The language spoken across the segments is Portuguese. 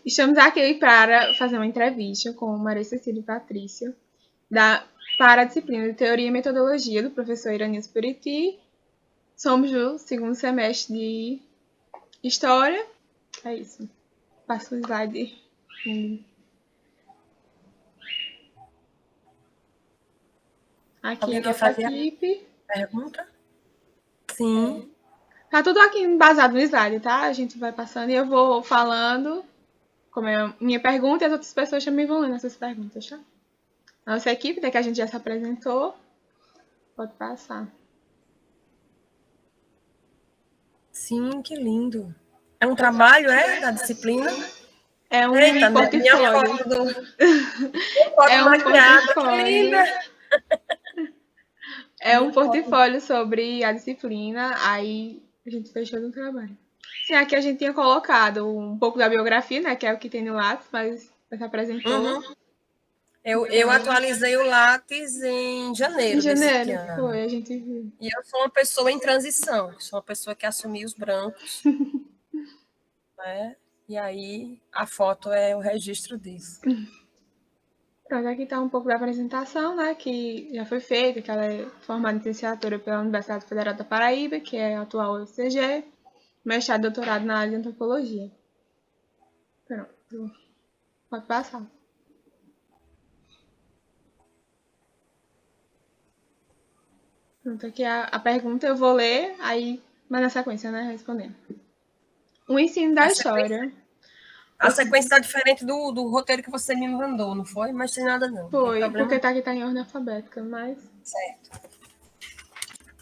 Estamos aqui para fazer uma entrevista com Maria Cecília e Patrícia, para a disciplina de Teoria e Metodologia do professor Iranilson Buriti. Somos do segundo semestre de História. É isso. Passa o slide. Aqui Alguém é a quer nossa fazer equipe. a pergunta? Sim. Tá tudo aqui embasado no slide, tá? A gente vai passando e eu vou falando como é a minha pergunta e as outras pessoas também vão lendo essas perguntas, tá? Nossa equipe, que a gente já se apresentou, pode passar. Sim, que lindo. É um trabalho, da disciplina? É um Eita, minha portfólio. foto do foto maquiada, que linda! É um portfólio sobre a disciplina, aí a gente fechou no trabalho. Sim, aqui a gente tinha colocado um pouco da biografia, né, que é o que tem no Lattes, mas se apresentou. Uhum. Eu atualizei o Lattes em janeiro desse ano. Foi, a gente viu. E eu sou uma pessoa em transição, sou uma pessoa que assumiu os brancos, né? E aí a foto é o registro disso. Pronto, aqui está um pouco da apresentação, né, que já foi feita, que ela é formada em licenciatura pela Universidade Federal da Paraíba, que é a atual UFCG, mestrado e doutorado na área de antropologia. Pronto, pode passar. Pronto, aqui a pergunta eu vou ler, aí, mas na sequência, né, respondendo. O ensino da história. A sequência está diferente do roteiro que você me mandou, não foi? Mas tem nada não. Foi, porque aqui tá em ordem alfabética, mas... Certo.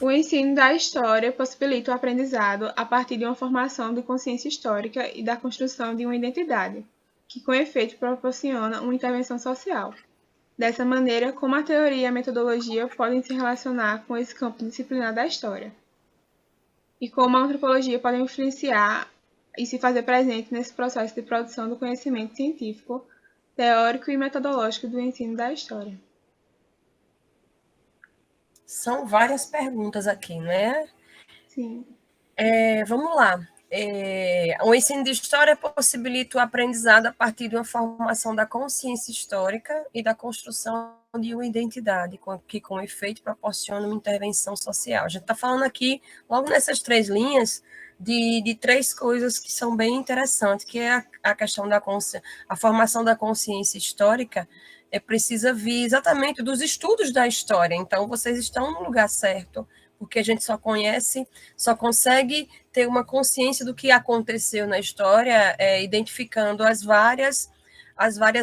O ensino da história possibilita o aprendizado a partir de uma formação de consciência histórica e da construção de uma identidade, que com efeito proporciona uma intervenção social. Dessa maneira, como a teoria e a metodologia podem se relacionar com esse campo disciplinar da história, e como a antropologia pode influenciar e se fazer presente nesse processo de produção do conhecimento científico, teórico e metodológico do ensino da história. São várias perguntas aqui, né? Sim. Vamos lá. O ensino de história possibilita o aprendizado a partir de uma formação da consciência histórica e da construção de uma identidade, que com efeito proporciona uma intervenção social. A gente está falando aqui, logo nessas 3 linhas, de 3 coisas que são bem interessantes, que é a questão da a formação da consciência histórica, precisa vir exatamente dos estudos da história. Então, vocês estão no lugar certo, porque a gente só consegue ter uma consciência do que aconteceu na história, identificando as várias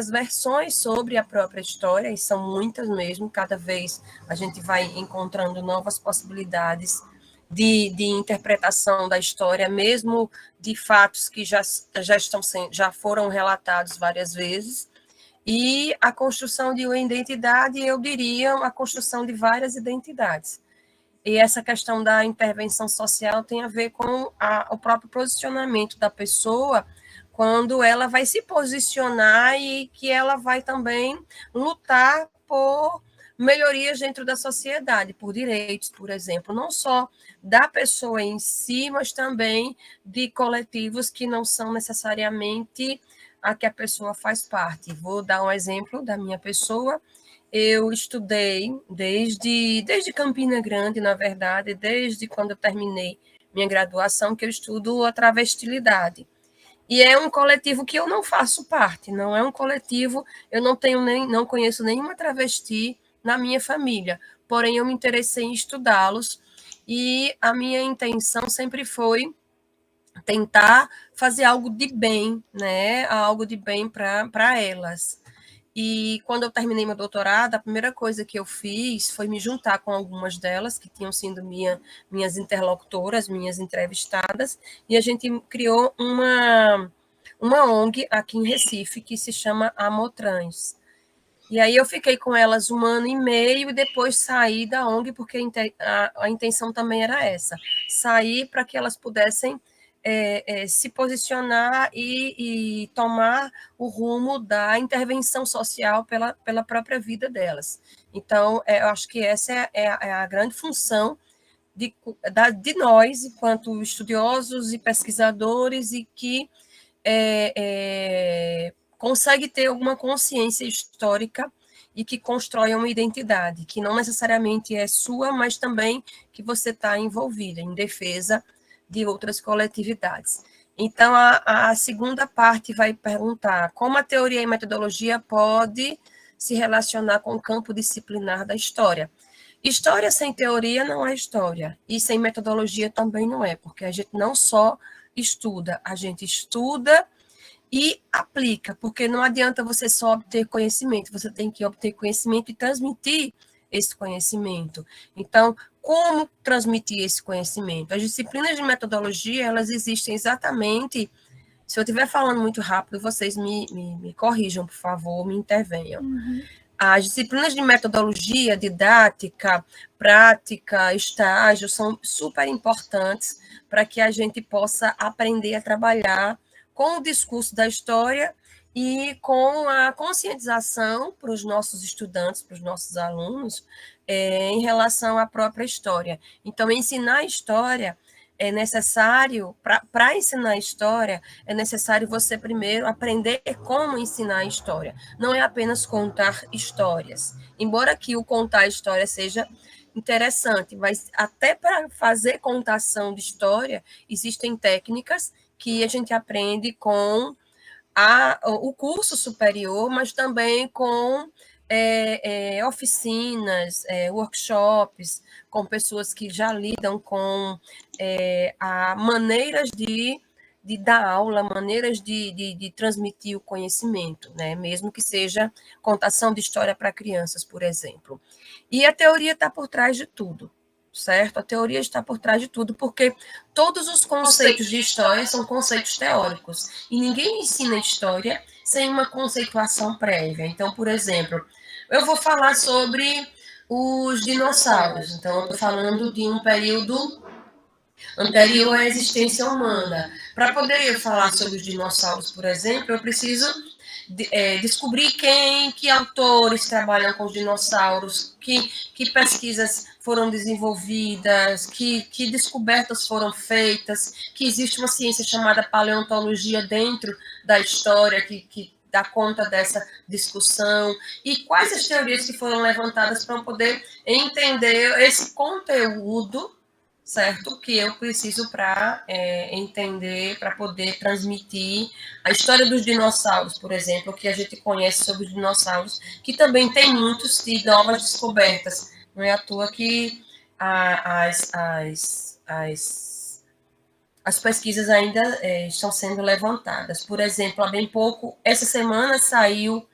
versões sobre a própria história, e são muitas mesmo, cada vez a gente vai encontrando novas possibilidades de interpretação da história, mesmo de fatos que já foram relatados várias vezes, e a construção de uma identidade, eu diria, a construção de várias identidades. E essa questão da intervenção social tem a ver com o próprio posicionamento da pessoa, quando ela vai se posicionar e que ela vai também lutar por melhorias dentro da sociedade, por direitos, por exemplo, não só da pessoa em si, mas também de coletivos que não são necessariamente a que a pessoa faz parte. Vou dar um exemplo da minha pessoa. Eu estudei desde Campina Grande, na verdade, desde quando eu terminei minha graduação, que eu estudo a travestilidade. E é um coletivo que eu não faço parte, não é um coletivo, eu não conheço nenhuma travesti na minha família, porém eu me interessei em estudá-los e a minha intenção sempre foi tentar fazer algo de bem, né? Algo de bem para elas. E quando eu terminei meu doutorado, a primeira coisa que eu fiz foi me juntar com algumas delas, que tinham sido minhas interlocutoras, minhas entrevistadas, e a gente criou uma ONG aqui em Recife, que se chama Amotrans. E aí eu fiquei com elas 1 ano e meio e depois saí da ONG, porque a intenção também era essa, sair para que elas pudessem se posicionar e tomar o rumo da intervenção social pela própria vida delas. Então, eu acho que essa é a grande função de nós, enquanto estudiosos e pesquisadores, e que consegue ter alguma consciência histórica e que constrói uma identidade, que não necessariamente é sua, mas também que você está envolvida em defesa de outras coletividades. Então, a segunda parte vai perguntar como a teoria e metodologia pode se relacionar com o campo disciplinar da história. História sem teoria não é história, e sem metodologia também não é, porque a gente não só estuda, a gente estuda e aplica, porque não adianta você só obter conhecimento, você tem que obter conhecimento e transmitir esse conhecimento. Então, como transmitir esse conhecimento? As disciplinas de metodologia, elas existem exatamente. Se eu estiver falando muito rápido, vocês me corrijam, por favor, me intervenham. As disciplinas de metodologia, didática, prática, estágio, são super importantes para que a gente possa aprender a trabalhar com o discurso da história e com a conscientização para os nossos estudantes, para os nossos alunos, em relação à própria história. Então, ensinar história é necessário, para ensinar história, é necessário você primeiro aprender como ensinar história. Não é apenas contar histórias. Embora que o contar história seja interessante, mas até para fazer contação de história, existem técnicas que a gente aprende com o curso superior, mas também com oficinas, workshops, com pessoas que já lidam com maneiras de dar aula, maneiras de transmitir o conhecimento, né? Mesmo que seja contação de história para crianças, por exemplo. E a teoria está por trás de tudo, certo? A teoria está por trás de tudo, porque todos os conceitos de história são conceitos teóricos, e ninguém ensina história sem uma conceituação prévia. Então, por exemplo, eu vou falar sobre os dinossauros. Então, eu estou falando de um período anterior à existência humana. Para poder eu falar sobre os dinossauros, por exemplo, eu preciso descobrir que autores trabalham com os dinossauros, que pesquisas foram desenvolvidas, que descobertas foram feitas, que existe uma ciência chamada paleontologia dentro da história que dá conta dessa discussão, e quais as teorias que foram levantadas para poder entender esse conteúdo, certo? Que eu preciso para entender, para poder transmitir a história dos dinossauros, por exemplo, que a gente conhece sobre os dinossauros, que também tem muitos de novas descobertas. Não é à toa que as pesquisas ainda estão sendo levantadas. Por exemplo, há bem pouco, essa semana saiu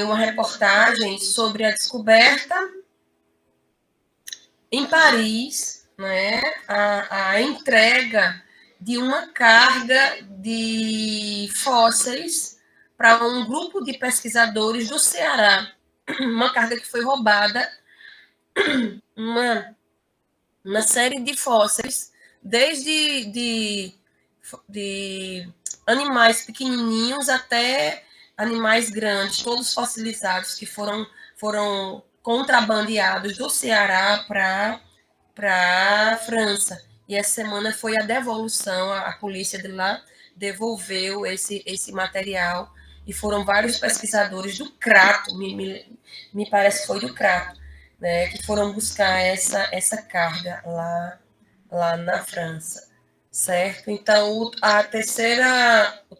uma reportagem sobre a descoberta em Paris, né, a entrega de uma carga de fósseis para um grupo de pesquisadores do Ceará, uma carga que foi roubada, uma série de fósseis, desde de animais pequenininhos até animais grandes, todos fossilizados, que foram contrabandeados do Ceará para a França. E essa semana foi a devolução, a polícia de lá devolveu esse material, e foram vários pesquisadores do Crato, me parece que foi do Crato, né, que foram buscar essa carga lá na França, certo? Então, o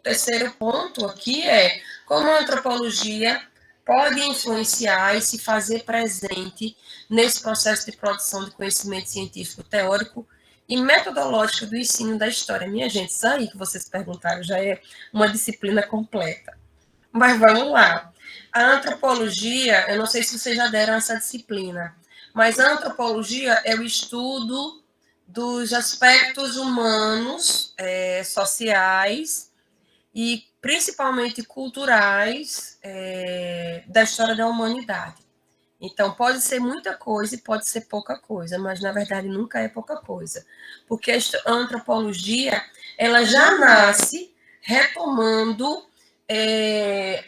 terceiro ponto aqui é como a antropologia pode influenciar e se fazer presente nesse processo de produção de conhecimento científico teórico e metodológico do ensino da história. Minha gente, isso aí que vocês perguntaram já é uma disciplina completa. Mas vamos lá. A antropologia, eu não sei se vocês já deram essa disciplina, mas a antropologia é o estudo dos aspectos humanos, sociais e principalmente culturais da história da humanidade. Então, pode ser muita coisa e pode ser pouca coisa, mas, na verdade, nunca é pouca coisa. Porque a antropologia, ela já nasce retomando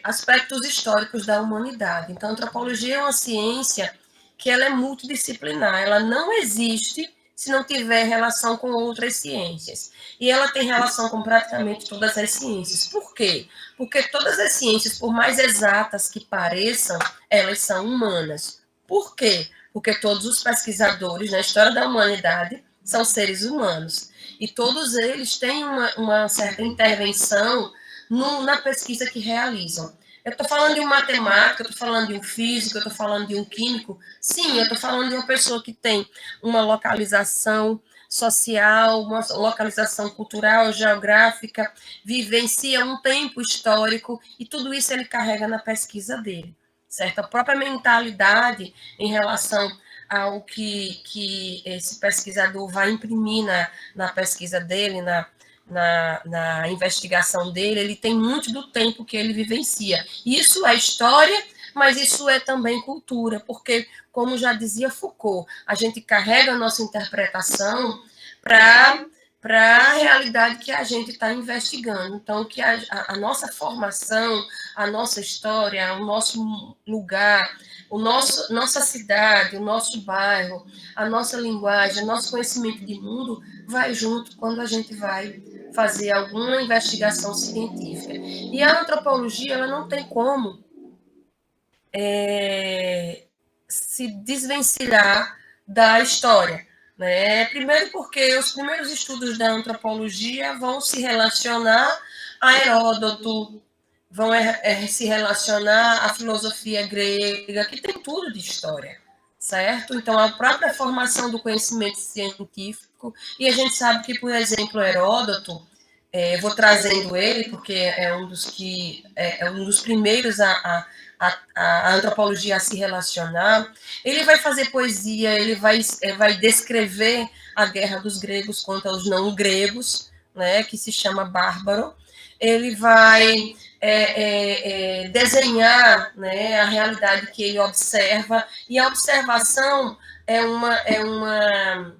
aspectos históricos da humanidade. Então, a antropologia é uma ciência que ela é multidisciplinar, ela não existe se não tiver relação com outras ciências. E ela tem relação com praticamente todas as ciências. Por quê? Porque todas as ciências, por mais exatas que pareçam, elas são humanas. Por quê? Porque todos os pesquisadores na história da humanidade são seres humanos. E todos eles têm uma certa intervenção na pesquisa que realizam. Eu estou falando de um matemático, eu estou falando de um físico, eu estou falando de um químico. Sim, eu estou falando de uma pessoa que tem uma localização social, uma localização cultural, geográfica, vivencia um tempo histórico, e tudo isso ele carrega na pesquisa dele, certo? A própria mentalidade em relação ao que esse pesquisador vai imprimir na pesquisa dele, na investigação dele, ele tem muito do tempo que ele vivencia. Isso é história, mas isso é também cultura, porque, como já dizia Foucault, a gente carrega a nossa interpretação para a realidade que a gente está investigando. Então, que a nossa formação, a nossa história, o nosso lugar, nossa cidade, o nosso bairro, a nossa linguagem, o nosso conhecimento de mundo vai junto quando a gente vai fazer alguma investigação científica. E a antropologia, ela não tem como se desvencilhar da história, né? Primeiro porque os primeiros estudos da antropologia vão se relacionar a Heródoto, vão se relacionar à filosofia grega, que tem tudo de história, certo? Então, a própria formação do conhecimento científico, e a gente sabe que, por exemplo, Heródoto, vou trazendo ele, porque é um dos primeiros a antropologia a se relacionar. Ele vai fazer poesia, ele vai descrever a guerra dos gregos contra os não gregos, né, que se chama Bárbaro. Ele vai desenhar, né, a realidade que ele observa, e a observação é uma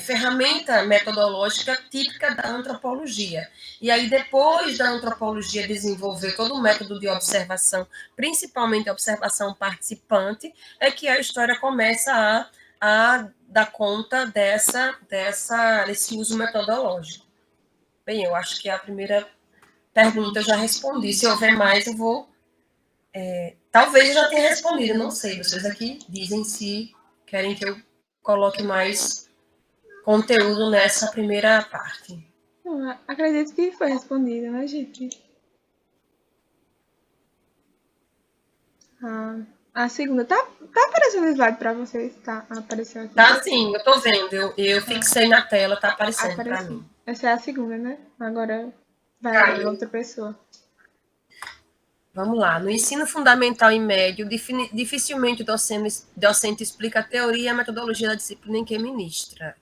ferramenta metodológica típica da antropologia. E aí, depois da antropologia desenvolver todo o método de observação, principalmente a observação participante, é que a história começa a dar conta desse uso metodológico. Bem, eu acho que a primeira pergunta eu já respondi. Se houver mais, eu vou... talvez eu já tenha respondido, não sei. Vocês aqui dizem se querem que eu coloque mais conteúdo nessa primeira parte. Acredito que foi respondido, né, gente? A segunda. Tá aparecendo o slide para vocês? Tá, apareceu aqui. Tá sim, eu tô vendo. Eu fixei na tela, tá aparecendo para mim. Essa é a segunda, né? Agora vai outra pessoa. Vamos lá. No ensino fundamental e médio, dificilmente o docente explica a teoria e a metodologia da disciplina em que ministra,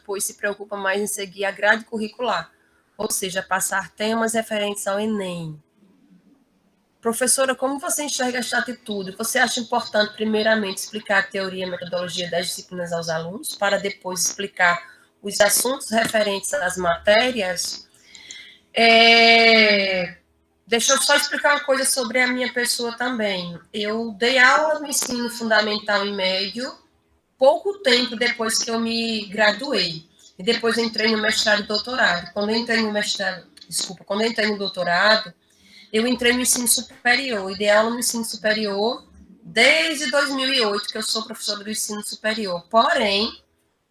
pois se preocupa mais em seguir a grade curricular, ou seja, passar temas referentes ao Enem. Professora, como você enxerga esta atitude? Você acha importante, primeiramente, explicar a teoria e a metodologia das disciplinas aos alunos, para depois explicar os assuntos referentes às matérias? Deixa eu só explicar uma coisa sobre a minha pessoa também. Eu dei aula no ensino fundamental e médio pouco tempo depois que eu me graduei. E depois entrei no mestrado e doutorado. Quando eu entrei no doutorado, eu entrei no ensino superior. E dei aula no ensino superior desde 2008, que eu sou professora do ensino superior. Porém,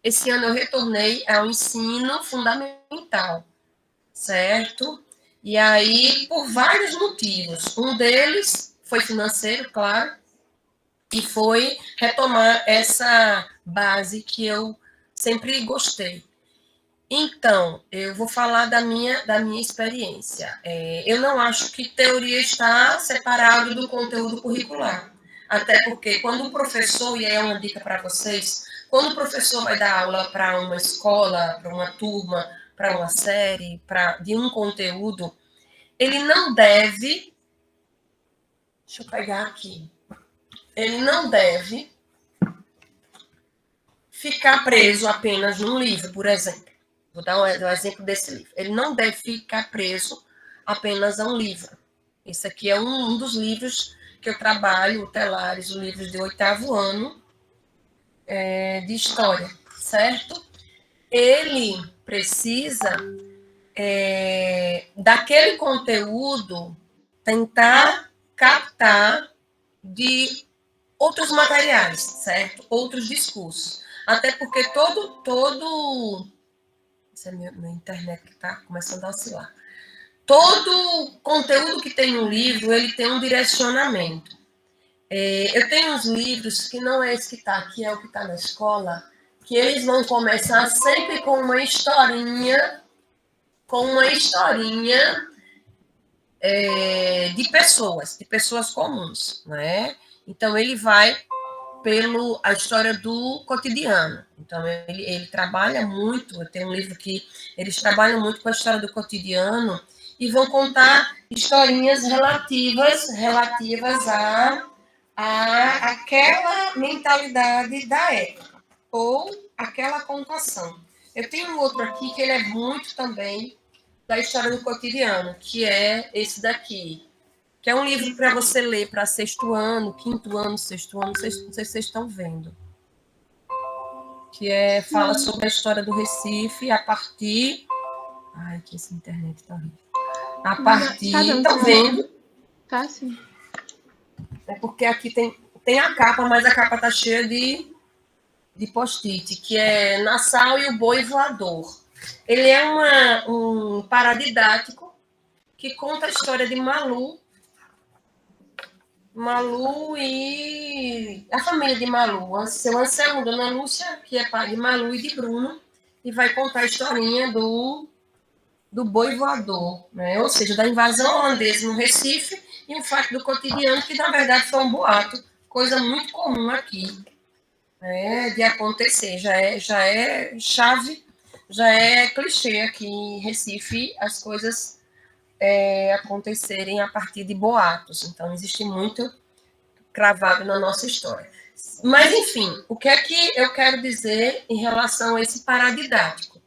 esse ano eu retornei ao ensino fundamental, certo? E aí, por vários motivos. Um deles foi financeiro, claro, e foi retomar essa base que eu sempre gostei. Então, eu vou falar da minha experiência. Eu não acho que teoria está separado do conteúdo curricular. Até porque quando o professor, e aí é uma dica para vocês, quando o professor vai dar aula para uma escola, para uma turma, para uma série, de um conteúdo, ele não deve... Deixa eu pegar aqui. Ele não deve ficar preso apenas num livro, por exemplo. Vou dar um exemplo desse livro. Ele não deve ficar preso apenas a um livro. Esse aqui é um dos livros que eu trabalho, o Telares, os livros de 8º ano de história, certo? ele precisa daquele conteúdo tentar captar de outros materiais, certo? Outros discursos. Até porque isso é minha internet que está começando a oscilar. Todo conteúdo que tem no livro, ele tem um direcionamento. Eu tenho uns livros que não é esse que está aqui, é o que está na escola, que eles vão começar sempre com uma historinha de pessoas comuns, né? Então ele vai a história do cotidiano. Então ele trabalha muito. Eu tenho um livro que eles trabalham muito com a história do cotidiano e vão contar historinhas relativas a aquela mentalidade da época ou aquela contação. Eu tenho um outro aqui que ele é muito também da história do cotidiano, que é esse daqui, que é um livro para você ler para sexto ano, quinto ano, sexto ano, não sei se vocês estão vendo, que fala sobre a história do Recife a partir... Ai, que essa internet está horrível. A partir... Estão vendo? Tá, sim. É porque aqui tem a capa, mas a capa está cheia de post-it, que é Nassau e o Boi Voador. Ele é um paradidático que conta a história de Malu e a família de Malu. Seu Anselmo, Dona Lúcia, que é pai de Malu e de Bruno, e vai contar a historinha do boi voador, né? Ou seja, da invasão holandesa no Recife e um fato do cotidiano que, na verdade, foi um boato, coisa muito comum aqui, né, de acontecer. Já é chave, já é clichê aqui em Recife as coisas acontecerem a partir de boatos. Então, existe muito cravado na nossa história. Mas, enfim, o que é que eu quero dizer em relação a esse paradidático?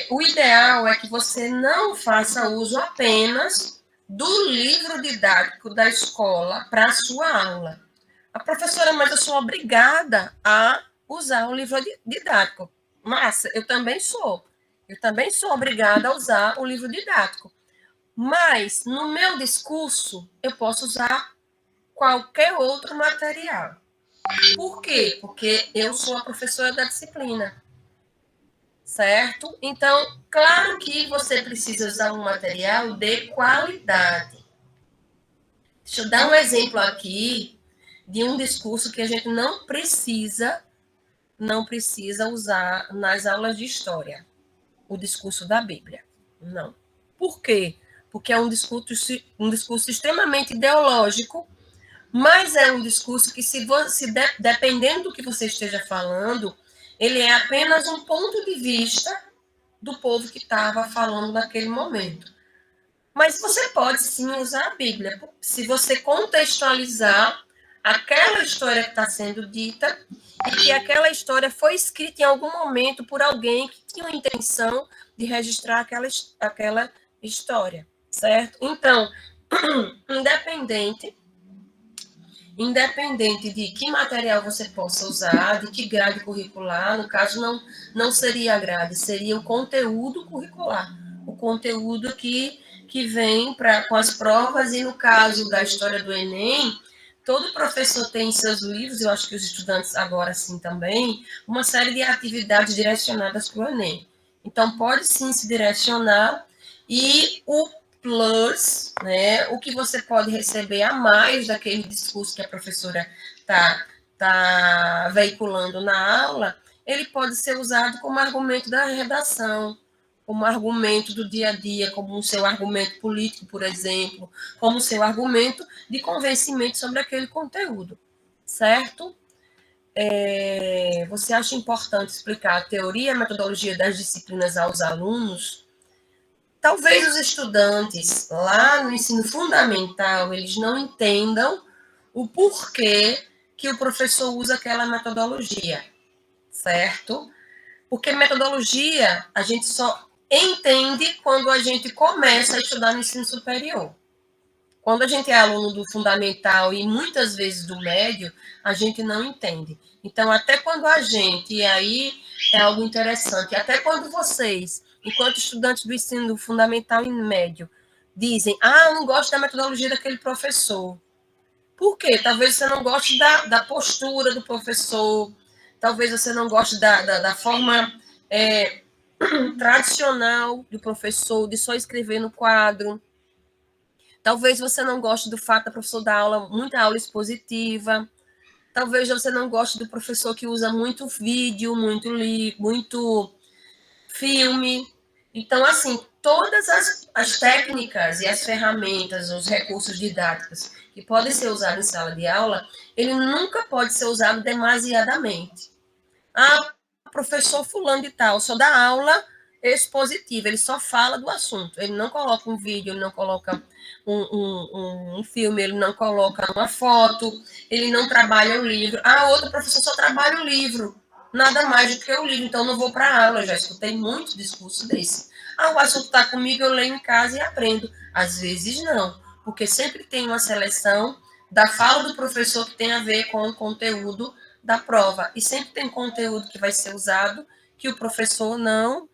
O ideal é que você não faça uso apenas do livro didático da escola para a sua aula. A professora, mas eu sou obrigada a usar o livro didático. Mas eu também sou. Eu também sou obrigada a usar o livro didático. Mas, no meu discurso, eu posso usar qualquer outro material. Por quê? Porque eu sou a professora da disciplina. Certo? Então, claro que você precisa usar um material de qualidade. Deixa eu dar um exemplo aqui de um discurso que a gente não precisa usar nas aulas de história. O discurso da Bíblia. Não. Por quê? Porque é um discurso extremamente ideológico, mas é um discurso que, dependendo do que você esteja falando, ele é apenas um ponto de vista do povo que estava falando naquele momento. Mas você pode sim usar a Bíblia, se você contextualizar aquela história que está sendo dita e que aquela história foi escrita em algum momento por alguém que tinha a intenção de registrar aquela história, certo? Então, independente de que material você possa usar, de que grade curricular, no caso não seria a grade, seria o conteúdo curricular, o conteúdo que vem com as provas, e no caso da história do Enem, todo professor tem em seus livros, eu acho que os estudantes agora sim também, uma série de atividades direcionadas para o Enem. Então, pode sim se direcionar, e o plus, né, o que você pode receber a mais daquele discurso que a professora tá veiculando na aula, ele pode ser usado como argumento da redação, como argumento do dia a dia, como o seu argumento político, por exemplo, como o seu argumento de convencimento sobre aquele conteúdo, certo? Você acha importante explicar a teoria e a metodologia das disciplinas aos alunos? Talvez os estudantes lá no ensino fundamental, eles não entendam o porquê que o professor usa aquela metodologia, certo? Porque metodologia a gente só entende quando a gente começa a estudar no ensino superior. Quando a gente é aluno do fundamental e muitas vezes do médio, a gente não entende. Então, até quando a gente, e aí é algo interessante, até quando vocês, enquanto estudantes do ensino fundamental e médio, dizem, eu não gosto da metodologia daquele professor. Por quê? Talvez você não goste da postura do professor, talvez você não goste da forma tradicional do professor, de só escrever no quadro. Talvez você não goste do fato da professora dar aula, muita aula expositiva. Talvez você não goste do professor que usa muito vídeo, muito filme. Então, assim, todas as técnicas e as ferramentas, os recursos didáticos que podem ser usados em sala de aula, ele nunca pode ser usado demasiadamente. Professor fulano de tal só dá aula expositiva, ele só fala do assunto, ele não coloca um vídeo, ele não coloca um filme, ele não coloca uma foto, ele não trabalha o livro. Outro professor só trabalha o livro, nada mais do que o livro, então não vou para a aula. Eu já escutei muito discurso desse. O assunto está comigo, eu leio em casa e aprendo. Às vezes não, porque sempre tem uma seleção da fala do professor que tem a ver com o conteúdo da prova. E sempre tem conteúdo que vai ser usado que o professor não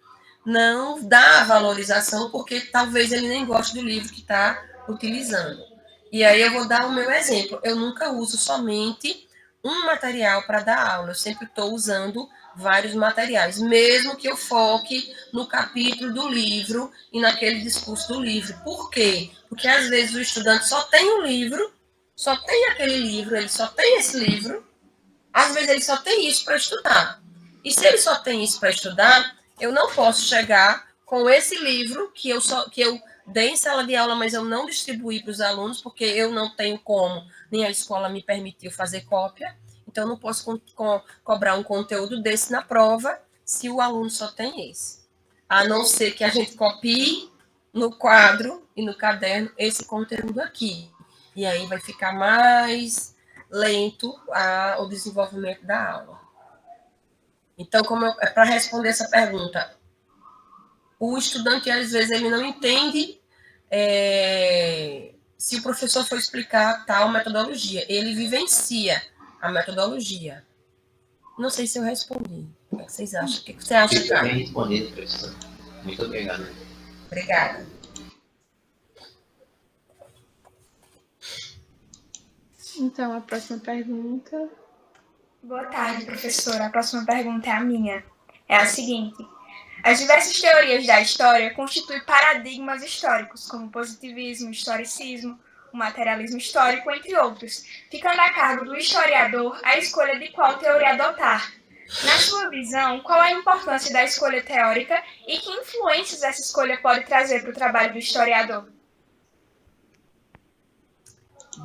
dá valorização, porque talvez ele nem goste do livro que está utilizando. E aí eu vou dar o meu exemplo. Eu nunca uso somente um material para dar aula, eu sempre estou usando vários materiais, mesmo que eu foque no capítulo do livro e naquele discurso do livro. Por quê? Porque às vezes o estudante só tem o livro, só tem aquele livro, ele só tem esse livro, às vezes ele só tem isso para estudar. E se ele só tem isso para estudar, eu não posso chegar com esse livro que eu dei em sala de aula, mas eu não distribuí para os alunos, porque eu não tenho como, nem a escola me permitiu fazer cópia. Então, eu não posso cobrar um conteúdo desse na prova se o aluno só tem esse. A não ser que a gente copie no quadro e no caderno esse conteúdo aqui. E aí vai ficar mais lento o desenvolvimento da aula. Então, para responder essa pergunta, o estudante, às vezes, ele não entende se o professor for explicar tal metodologia. Ele vivencia a metodologia. Não sei se eu respondi. O que vocês acham? O que você acha, Carlos? Bem respondido, professor. Muito obrigado. Obrigada. Então, a próxima pergunta. Boa tarde, professora. A próxima pergunta é a minha. É a seguinte. As diversas teorias da história constituem paradigmas históricos, como o positivismo, o historicismo, o materialismo histórico, entre outros, ficando a cargo do historiador a escolha de qual teoria adotar. Na sua visão, qual a importância da escolha teórica e que influências essa escolha pode trazer para o trabalho do historiador?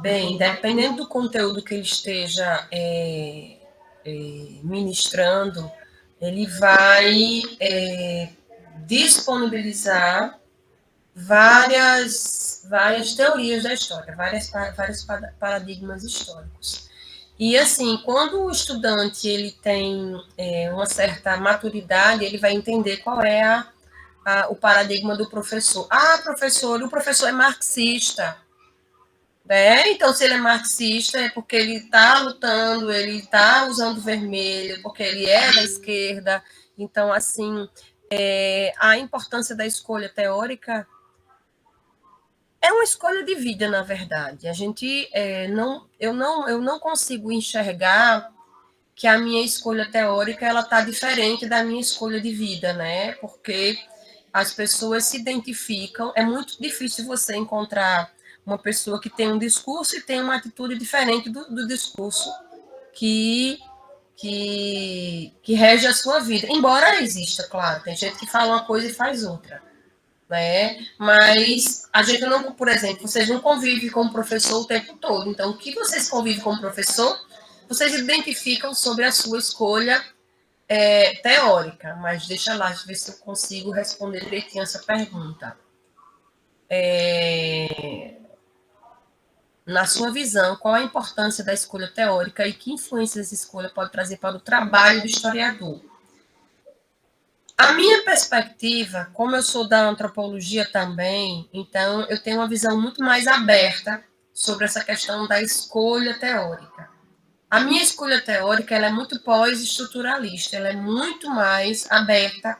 Bem, dependendo do conteúdo que ele esteja ministrando, ele vai disponibilizar várias teorias da história, vários paradigmas históricos. E, assim, quando o estudante ele tem uma certa maturidade, ele vai entender qual é o paradigma do professor. O professor é marxista. Então, se ele é marxista, é porque ele está lutando, ele está usando vermelho, porque ele é da esquerda. Então, assim, a importância da escolha teórica é uma escolha de vida, na verdade. A gente eu não consigo enxergar que a minha escolha teórica ela está diferente da minha escolha de vida, né? Porque as pessoas se identificam. É muito difícil você encontrar uma pessoa que tem um discurso e tem uma atitude diferente do discurso que rege a sua vida. Embora exista, claro, tem gente que fala uma coisa e faz outra. Né? Mas a gente não, por exemplo, vocês não convivem com o professor o tempo todo. Então, o que vocês convivem com o professor, vocês identificam sobre a sua escolha teórica. Mas deixa lá, deixa eu ver se eu consigo responder direitinho essa pergunta. Na sua visão, qual a importância da escolha teórica e que influência essa escolha pode trazer para o trabalho do historiador? A minha perspectiva, como eu sou da antropologia também, então eu tenho uma visão muito mais aberta sobre essa questão da escolha teórica. A minha escolha teórica ela é muito pós-estruturalista, ela é muito mais aberta.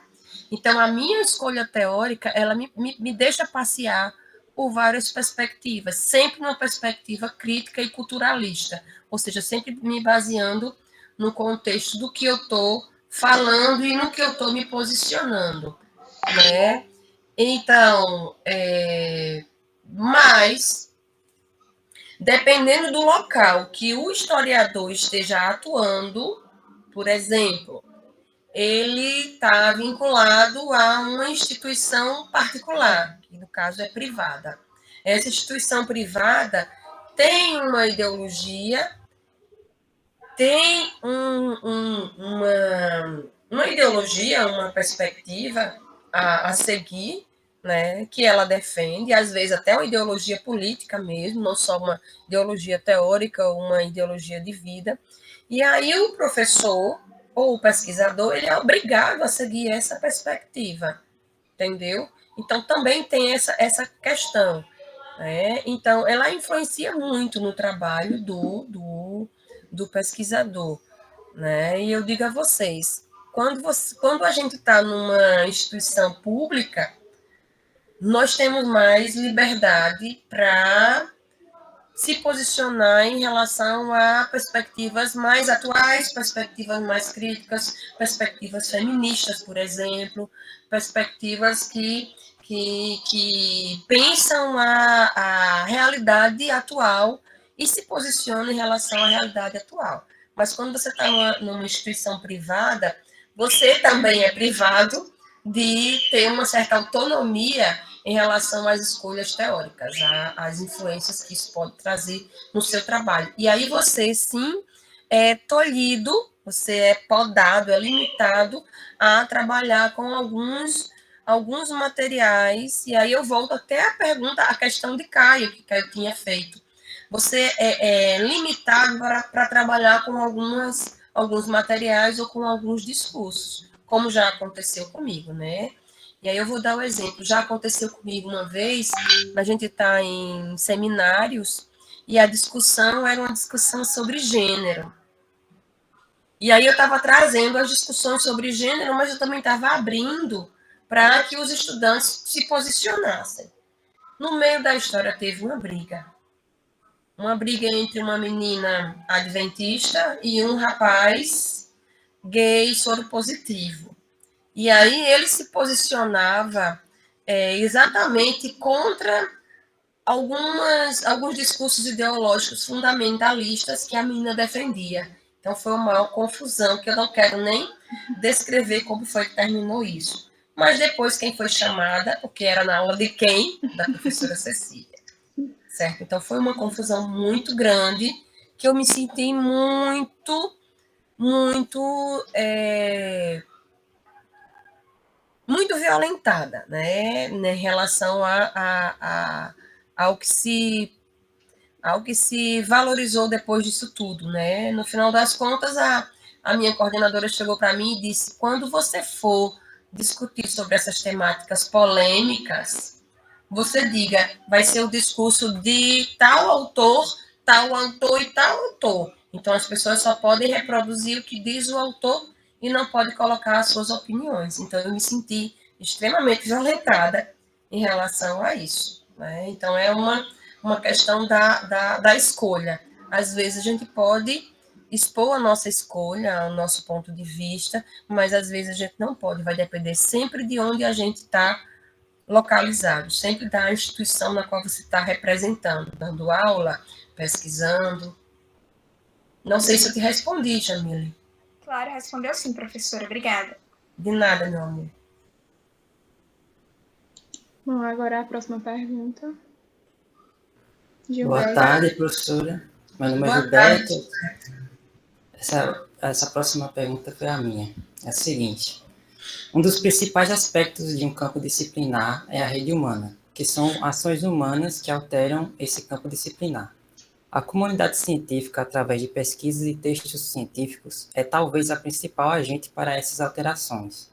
Então, a minha escolha teórica, ela me deixa passear por várias perspectivas, sempre numa perspectiva crítica e culturalista, ou seja, sempre me baseando no contexto do que eu estou falando e no que eu estou me posicionando, né? Então, mas dependendo do local que o historiador esteja atuando, por exemplo, ele está vinculado a uma instituição particular, que no caso é privada. Essa instituição privada tem uma ideologia, tem uma ideologia, uma perspectiva a seguir, né, que ela defende, às vezes até uma ideologia política mesmo, não só uma ideologia teórica ou uma ideologia de vida. E aí o professor ou o pesquisador, ele é obrigado a seguir essa perspectiva, entendeu? Então, também tem essa questão, né? Então, ela influencia muito no trabalho do pesquisador, né? E eu digo a vocês, quando a gente está numa instituição pública, nós temos mais liberdade para se posicionar em relação a perspectivas mais atuais, perspectivas mais críticas, perspectivas feministas, por exemplo, perspectivas que pensam a realidade atual e se posicionam em relação à realidade atual. Mas quando você está numa instituição privada, você também é privado de ter uma certa autonomia em relação às escolhas teóricas, às influências que isso pode trazer no seu trabalho. E aí você, sim, é tolhido, você é podado, é limitado a trabalhar com alguns materiais, e aí eu volto até a pergunta, a questão de Caio, que Caio tinha feito. Você é limitado para trabalhar com alguns materiais ou com alguns discursos, como já aconteceu comigo, né? E aí eu vou dar o exemplo. Já aconteceu comigo uma vez, a gente está em seminários, e a discussão era uma discussão sobre gênero. E aí eu estava trazendo as discussões sobre gênero, mas eu também estava abrindo para que os estudantes se posicionassem. No meio da história teve uma briga. Uma briga entre uma menina adventista e um rapaz gay soropositivo. E aí ele se posicionava exatamente contra alguns discursos ideológicos fundamentalistas que a menina defendia. Então foi uma maior confusão, que eu não quero nem descrever como foi que terminou isso. Mas depois quem foi chamada, porque era na aula de quem? Da professora Cecília. Certo? Então foi uma confusão muito grande, que eu me senti muito violentada, né, em relação ao que se valorizou depois disso tudo, né? No final das contas, a minha coordenadora chegou para mim e disse: quando você for discutir sobre essas temáticas polêmicas, você diga, vai ser o discurso de tal autor e tal autor. Então, as pessoas só podem reproduzir o que diz o autor e não pode colocar as suas opiniões. Então, eu me senti extremamente violentada em relação a isso, né? Então, é uma questão da escolha. Às vezes, a gente pode expor a nossa escolha, o nosso ponto de vista, mas às vezes a gente não pode, vai depender sempre de onde a gente está localizado, sempre da instituição na qual você está representando, dando aula, pesquisando. Não sei se eu te respondi, Jamile. Claro, respondeu sim, professora. Obrigada. De nada, meu amor. Bom, agora a próxima pergunta. Boa tarde, professora. Meu nome é Gilberto. Essa próxima pergunta foi a minha. É a seguinte. Um dos principais aspectos de um campo disciplinar é a rede humana, que são ações humanas que alteram esse campo disciplinar. A comunidade científica, através de pesquisas e textos científicos, é talvez a principal agente para essas alterações.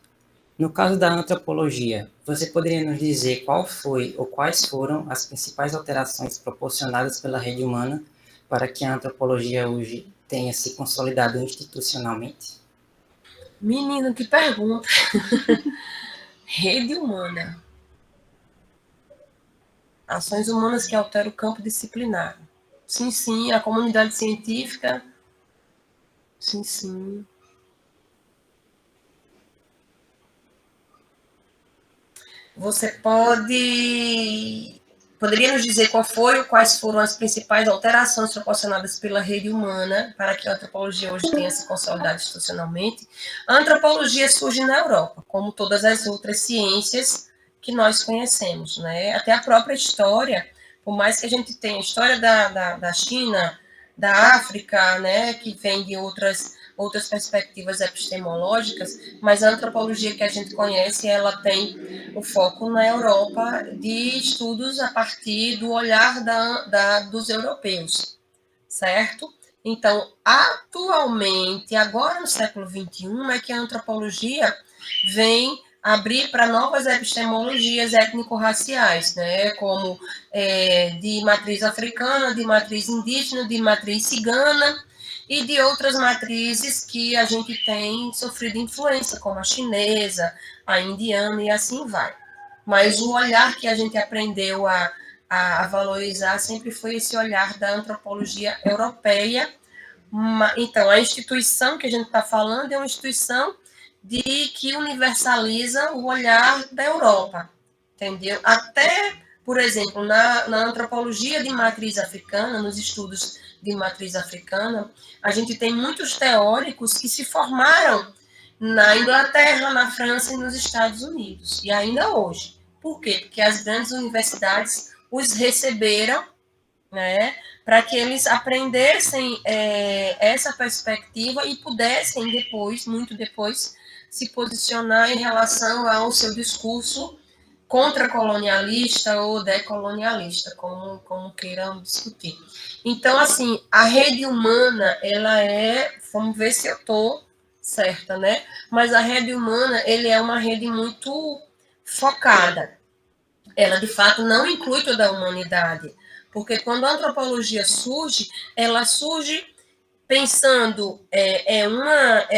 No caso da antropologia, você poderia nos dizer qual foi ou quais foram as principais alterações proporcionadas pela rede humana para que a antropologia hoje tenha se consolidado institucionalmente? Menino, que pergunta. Rede humana. Ações humanas que alteram o campo disciplinar. Sim, sim, a comunidade científica. Sim, sim. Você poderia nos dizer qual foi ou quais foram as principais alterações proporcionadas pela rede humana para que a antropologia hoje tenha se consolidado institucionalmente? A antropologia surge na Europa, como todas as outras ciências que nós conhecemos, né? Até a própria história, por mais que a gente tenha a história da China, da África, né, que vem de outras perspectivas epistemológicas, mas a antropologia que a gente conhece, ela tem o foco na Europa de estudos a partir do olhar dos europeus, certo? Então, atualmente, agora no século XXI, é que a antropologia vem abrir para novas epistemologias étnico-raciais, né? Como de matriz africana, de matriz indígena, de matriz cigana, e de outras matrizes que a gente tem sofrido influência, como a chinesa, a indiana e assim vai. Mas o olhar que a gente aprendeu a valorizar sempre foi esse olhar da antropologia europeia. Então, a instituição que a gente está falando é uma instituição que universaliza o olhar da Europa, entendeu? Até, por exemplo, na antropologia de matriz africana, nos estudos de matriz africana, a gente tem muitos teóricos que se formaram na Inglaterra, na França e nos Estados Unidos, e ainda hoje. Por quê? Porque as grandes universidades os receberam, né, para que eles aprendessem essa perspectiva e pudessem depois, muito depois, se posicionar em relação ao seu discurso contra-colonialista ou decolonialista, como queiram discutir. Então, assim, a rede humana, ela vamos ver se eu estou certa, né? Mas a rede humana, ele é uma rede muito focada. Ela, de fato, não inclui toda a humanidade, porque quando a antropologia surge, ela surge pensando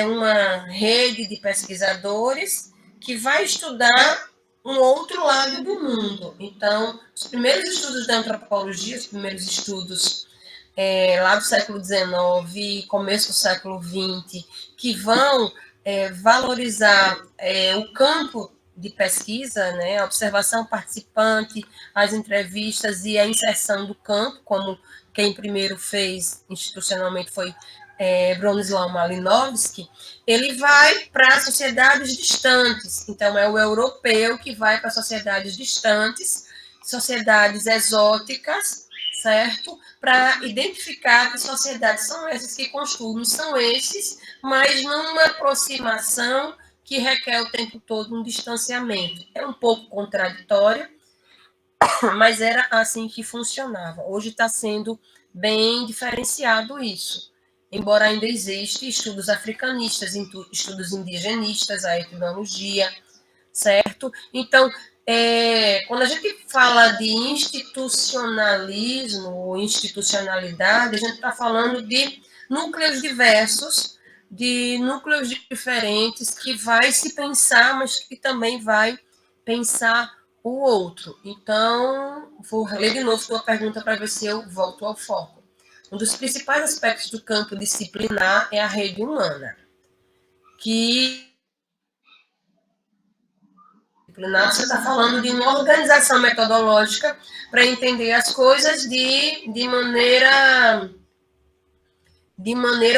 uma rede de pesquisadores que vai estudar um outro lado do mundo. Então, os primeiros estudos da antropologia, os primeiros estudos lá do século XIX, começo do século XX, que vão valorizar o campo de pesquisa, né, a observação participante, as entrevistas e a inserção do campo, como quem primeiro fez institucionalmente foi Bronislaw Malinowski. Ele vai para sociedades distantes, então é o europeu que vai para sociedades distantes, sociedades exóticas, certo? Para identificar que sociedades são essas, que costumes são esses, mas numa aproximação que requer o tempo todo um distanciamento. É um pouco contraditório, mas era assim que funcionava. Hoje está sendo bem diferenciado isso, embora ainda existam estudos africanistas, estudos indigenistas, a etnologia, certo? Então, quando a gente fala de institucionalismo ou institucionalidade, a gente está falando de núcleos diversos, de núcleos diferentes, que vai se pensar, mas que também vai pensar o outro. Então, vou ler de novo sua pergunta para ver se eu volto ao foco. Um dos principais aspectos do campo disciplinar é a rede humana, que você está falando de uma organização metodológica para entender as coisas de maneira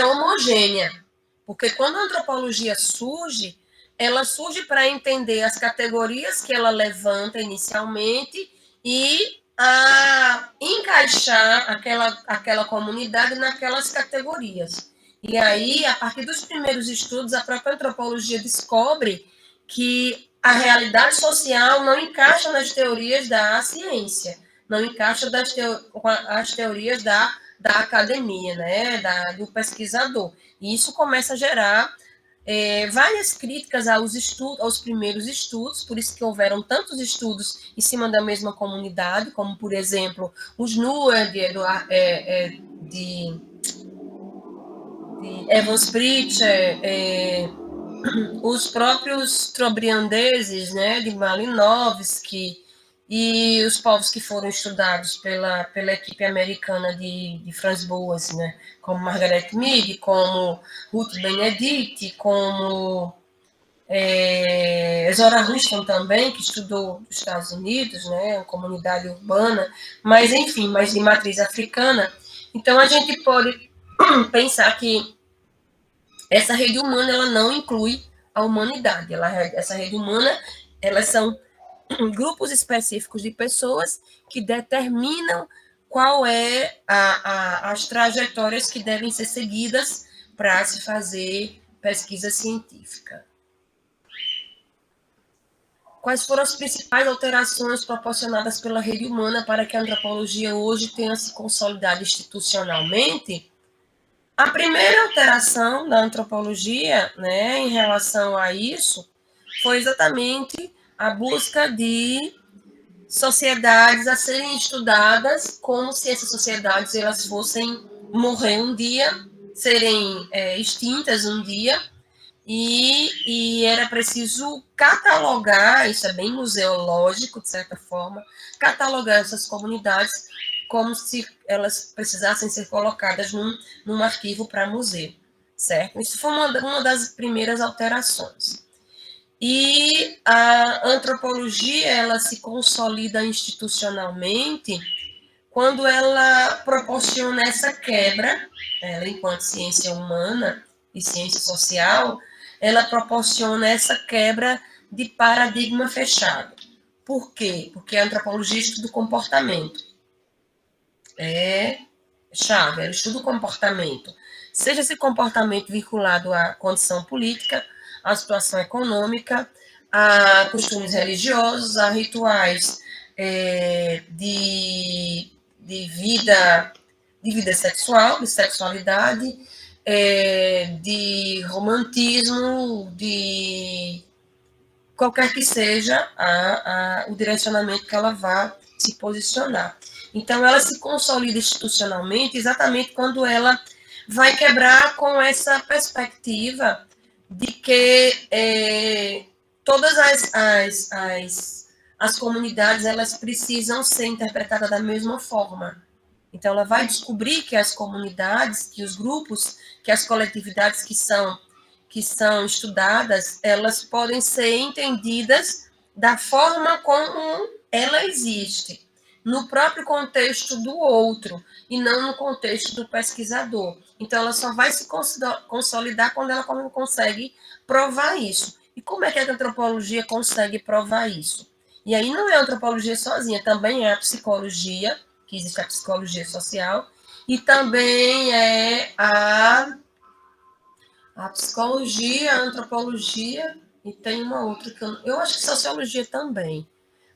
homogênea. Porque quando a antropologia surge, ela surge para entender as categorias que ela levanta inicialmente e a encaixar aquela comunidade naquelas categorias. E aí, a partir dos primeiros estudos, a própria antropologia descobre que a realidade social não encaixa nas teorias da ciência, não encaixa com as teorias da academia, né, do pesquisador. E isso começa a gerar várias críticas aos primeiros estudos, por isso que houveram tantos estudos em cima da mesma comunidade, como, por exemplo, os Nuer de Evans Pritchard, os próprios trobriandeses, né, de Malinowski, e os povos que foram estudados pela equipe americana de Franz Boas, né, como Margaret Mead, como Ruth Benedict, como Zora Hurston também, que estudou nos Estados Unidos, né, comunidade urbana, mas enfim, mas de matriz africana. Então a gente pode pensar que essa rede humana ela não inclui a humanidade. Essa rede humana, elas são grupos específicos de pessoas que determinam qual é as trajetórias que devem ser seguidas para se fazer pesquisa científica. Quais foram as principais alterações proporcionadas pela rede humana para que a antropologia hoje tenha se consolidado institucionalmente? A primeira alteração da antropologia, né, em relação a isso, foi exatamente a busca de sociedades a serem estudadas como se essas sociedades elas fossem morrer um dia, serem extintas um dia, e era preciso catalogar, isso é bem museológico, de certa forma, catalogar essas comunidades como se elas precisassem ser colocadas num arquivo para museu, certo? Isso foi uma das primeiras alterações. E a antropologia, ela se consolida institucionalmente quando ela proporciona essa quebra, ela enquanto ciência humana e ciência social, ela proporciona essa quebra de paradigma fechado. Por quê? Porque a antropologia estuda o comportamento. É chave, ela estuda o comportamento. Seja esse comportamento vinculado à condição política, à situação econômica, a costumes religiosos, a rituais de vida sexual, de sexualidade, de romantismo, de qualquer que seja o direcionamento que ela vá se posicionar. Então, ela se consolida institucionalmente exatamente quando ela vai quebrar com essa perspectiva de que todas as comunidades elas precisam ser interpretadas da mesma forma. Então, ela vai descobrir que as comunidades, que os grupos, que as coletividades que são estudadas, elas podem ser entendidas da forma como ela existe, no próprio contexto do outro, e não no contexto do pesquisador. Então, ela só vai se consolidar quando ela consegue provar isso. E como é que a antropologia consegue provar isso? E aí não é a antropologia sozinha, também é a psicologia, que existe a psicologia social, e também é a psicologia, a antropologia, e tem uma outra que eu acho que sociologia também,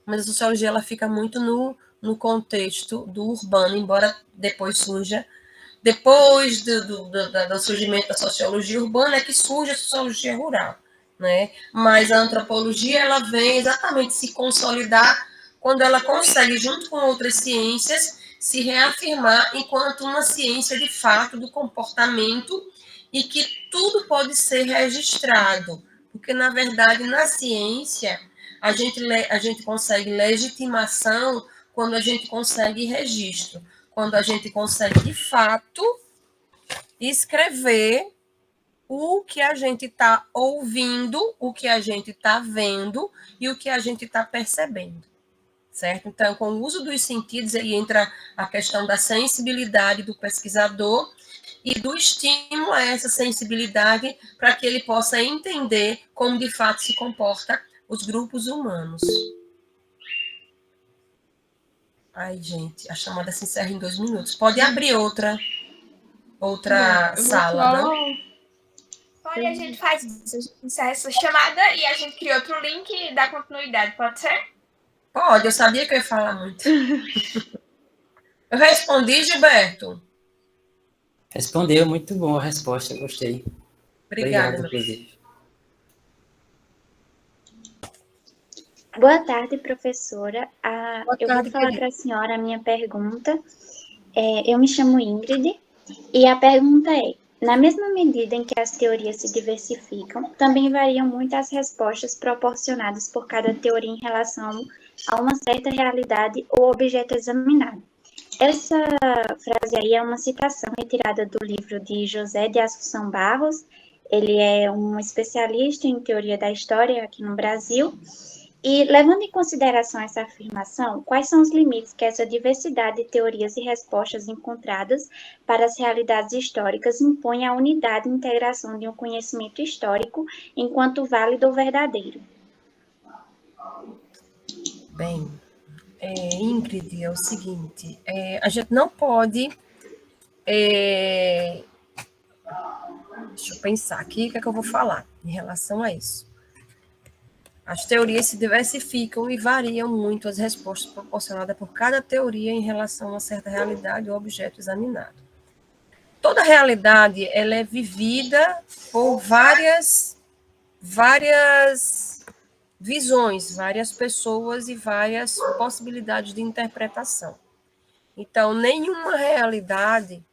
mas a sociologia ela fica muito no contexto do urbano, embora depois surja, depois do surgimento da sociologia urbana é que surge a sociologia rural, né? Mas a antropologia ela vem exatamente se consolidar quando ela consegue, junto com outras ciências, se reafirmar enquanto uma ciência de fato do comportamento e que tudo pode ser registrado, porque, na verdade, na ciência, a gente consegue legitimação quando a gente consegue registro, quando a gente consegue, de fato, escrever o que a gente está ouvindo, o que a gente está vendo e o que a gente está percebendo, certo? Então, com o uso dos sentidos, aí entra a questão da sensibilidade do pesquisador e do estímulo a essa sensibilidade para que ele possa entender como de fato se comporta os grupos humanos. Ai, gente, a chamada se encerra em 2 minutos. Pode abrir outra sala, não? Pode, a gente faz isso. A gente encerra essa chamada e a gente cria outro link e dá continuidade, pode ser? Pode, eu sabia que eu ia falar muito. Eu respondi, Gilberto? Respondeu, muito boa a resposta, gostei. Obrigada. Obrigado, inclusive. Boa tarde, professora. Boa Eu vou tarde, falar querida. para a senhora a minha pergunta. Eu me chamo Ingrid e a pergunta é: na mesma medida em que as teorias se diversificam, também variam muito as respostas proporcionadas por cada teoria em relação a uma certa realidade ou objeto examinado. Essa frase aí é uma citação retirada do livro de José de Assunção Barros. Ele é um especialista em teoria da história aqui no Brasil. E, levando em consideração essa afirmação, quais são os limites que essa diversidade de teorias e respostas encontradas para as realidades históricas impõe à unidade e integração de um conhecimento histórico enquanto válido ou verdadeiro? Bem, Ingrid, é o seguinte, a gente não pode... deixa eu pensar aqui o que é que eu vou falar em relação a isso. As teorias se diversificam e variam muito as respostas proporcionadas por cada teoria em relação a certa realidade ou objeto examinado. Toda realidade ela é vivida por várias visões, várias pessoas e várias possibilidades de interpretação. Então, nenhuma realidade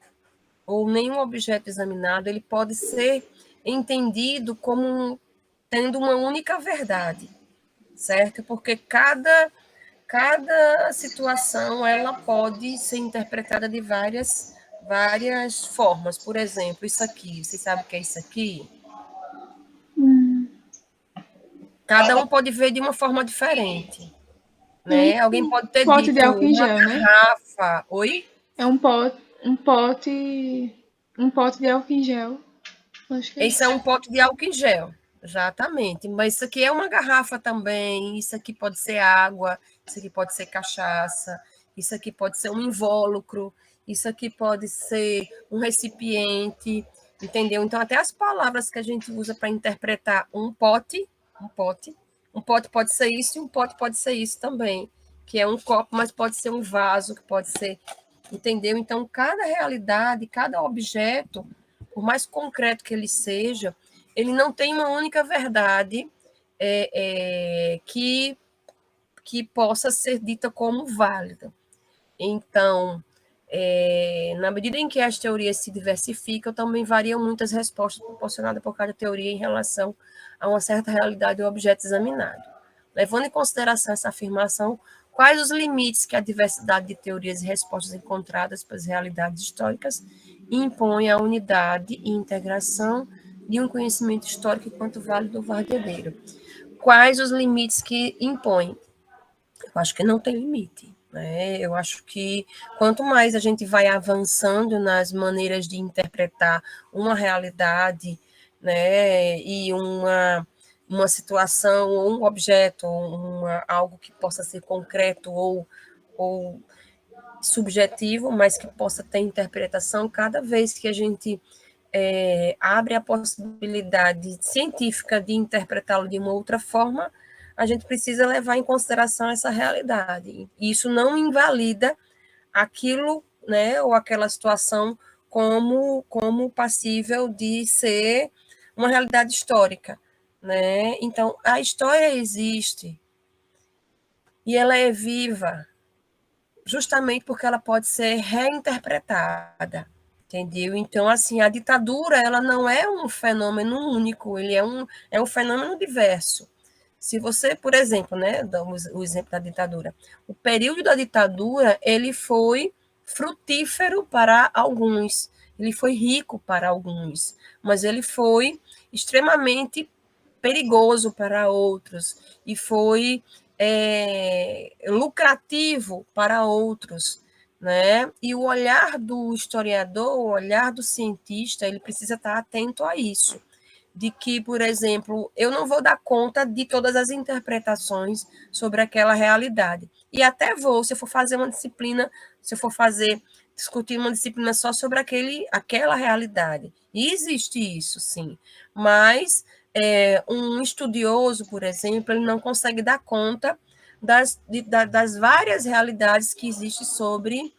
ou nenhum objeto examinado ele pode ser entendido como tendo uma única verdade, certo? Porque cada situação ela pode ser interpretada de várias formas. Por exemplo, isso aqui, você sabe o que é isso aqui? Cada um pode ver de uma forma diferente, né? Alguém pode ter Pote de dito álcool em uma gel, né? garrafa. Oi? É um pote de álcool em gel. Acho que é. Esse é um pote de álcool em gel, exatamente. Mas isso aqui é uma garrafa também, isso aqui pode ser água, isso aqui pode ser cachaça, isso aqui pode ser um invólucro, isso aqui pode ser um recipiente, entendeu? Então, até as palavras que a gente usa para interpretar um pote pode ser isso e um pote pode ser isso também, que é um copo, mas pode ser um vaso, que pode ser, entendeu? Então, cada realidade, cada objeto, por mais concreto que ele seja, ele não tem uma única verdade que possa ser dita como válida. Então, na medida em que as teorias se diversificam, também variam muitas respostas proporcionadas por cada teoria em relação a uma certa realidade ou objeto examinado. Levando em consideração essa afirmação, quais os limites que a diversidade de teorias e respostas encontradas pelas realidades históricas impõe à unidade e integração de um conhecimento histórico enquanto válido ou verdadeiro? Quais os limites que impõem? Eu acho que não tem limite. Né? Eu acho que quanto mais a gente vai avançando nas maneiras de interpretar uma realidade, né, e uma situação, ou um objeto, algo que possa ser concreto ou subjetivo, mas que possa ter interpretação, cada vez que a gente abre a possibilidade científica de interpretá-lo de uma outra forma, a gente precisa levar em consideração essa realidade. Isso não invalida aquilo, né, ou aquela situação como passível de ser uma realidade histórica, né? Então, a história existe e ela é viva, justamente porque ela pode ser reinterpretada, entendeu? Então, assim, a ditadura, ela não é um fenômeno único, ele é um fenômeno diverso. Se você, por exemplo, né, damos o exemplo da ditadura, o período da ditadura, ele foi frutífero para alguns, ele foi rico para alguns, mas ele foi extremamente perigoso para outros, e foi lucrativo para outros, né? E o olhar do historiador, o olhar do cientista, ele precisa estar atento a isso, de que, por exemplo, eu não vou dar conta de todas as interpretações sobre aquela realidade. E até vou, se eu for fazer uma disciplina, se eu for discutir uma disciplina só sobre aquela realidade. E existe isso, sim. Mas um estudioso, por exemplo, ele não consegue dar conta das várias realidades que existem sobre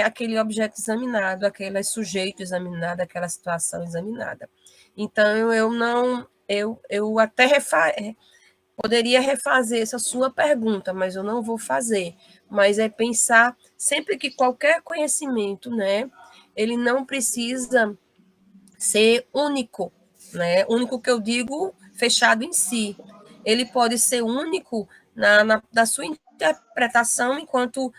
aquele objeto examinado, aquele sujeito examinado, aquela situação examinada. Então, eu até Poderia refazer essa sua pergunta, mas eu não vou fazer. Mas é pensar sempre que qualquer conhecimento, né, ele não precisa ser único, né? Único que eu digo fechado em si. Ele pode ser único da sua interpretação enquanto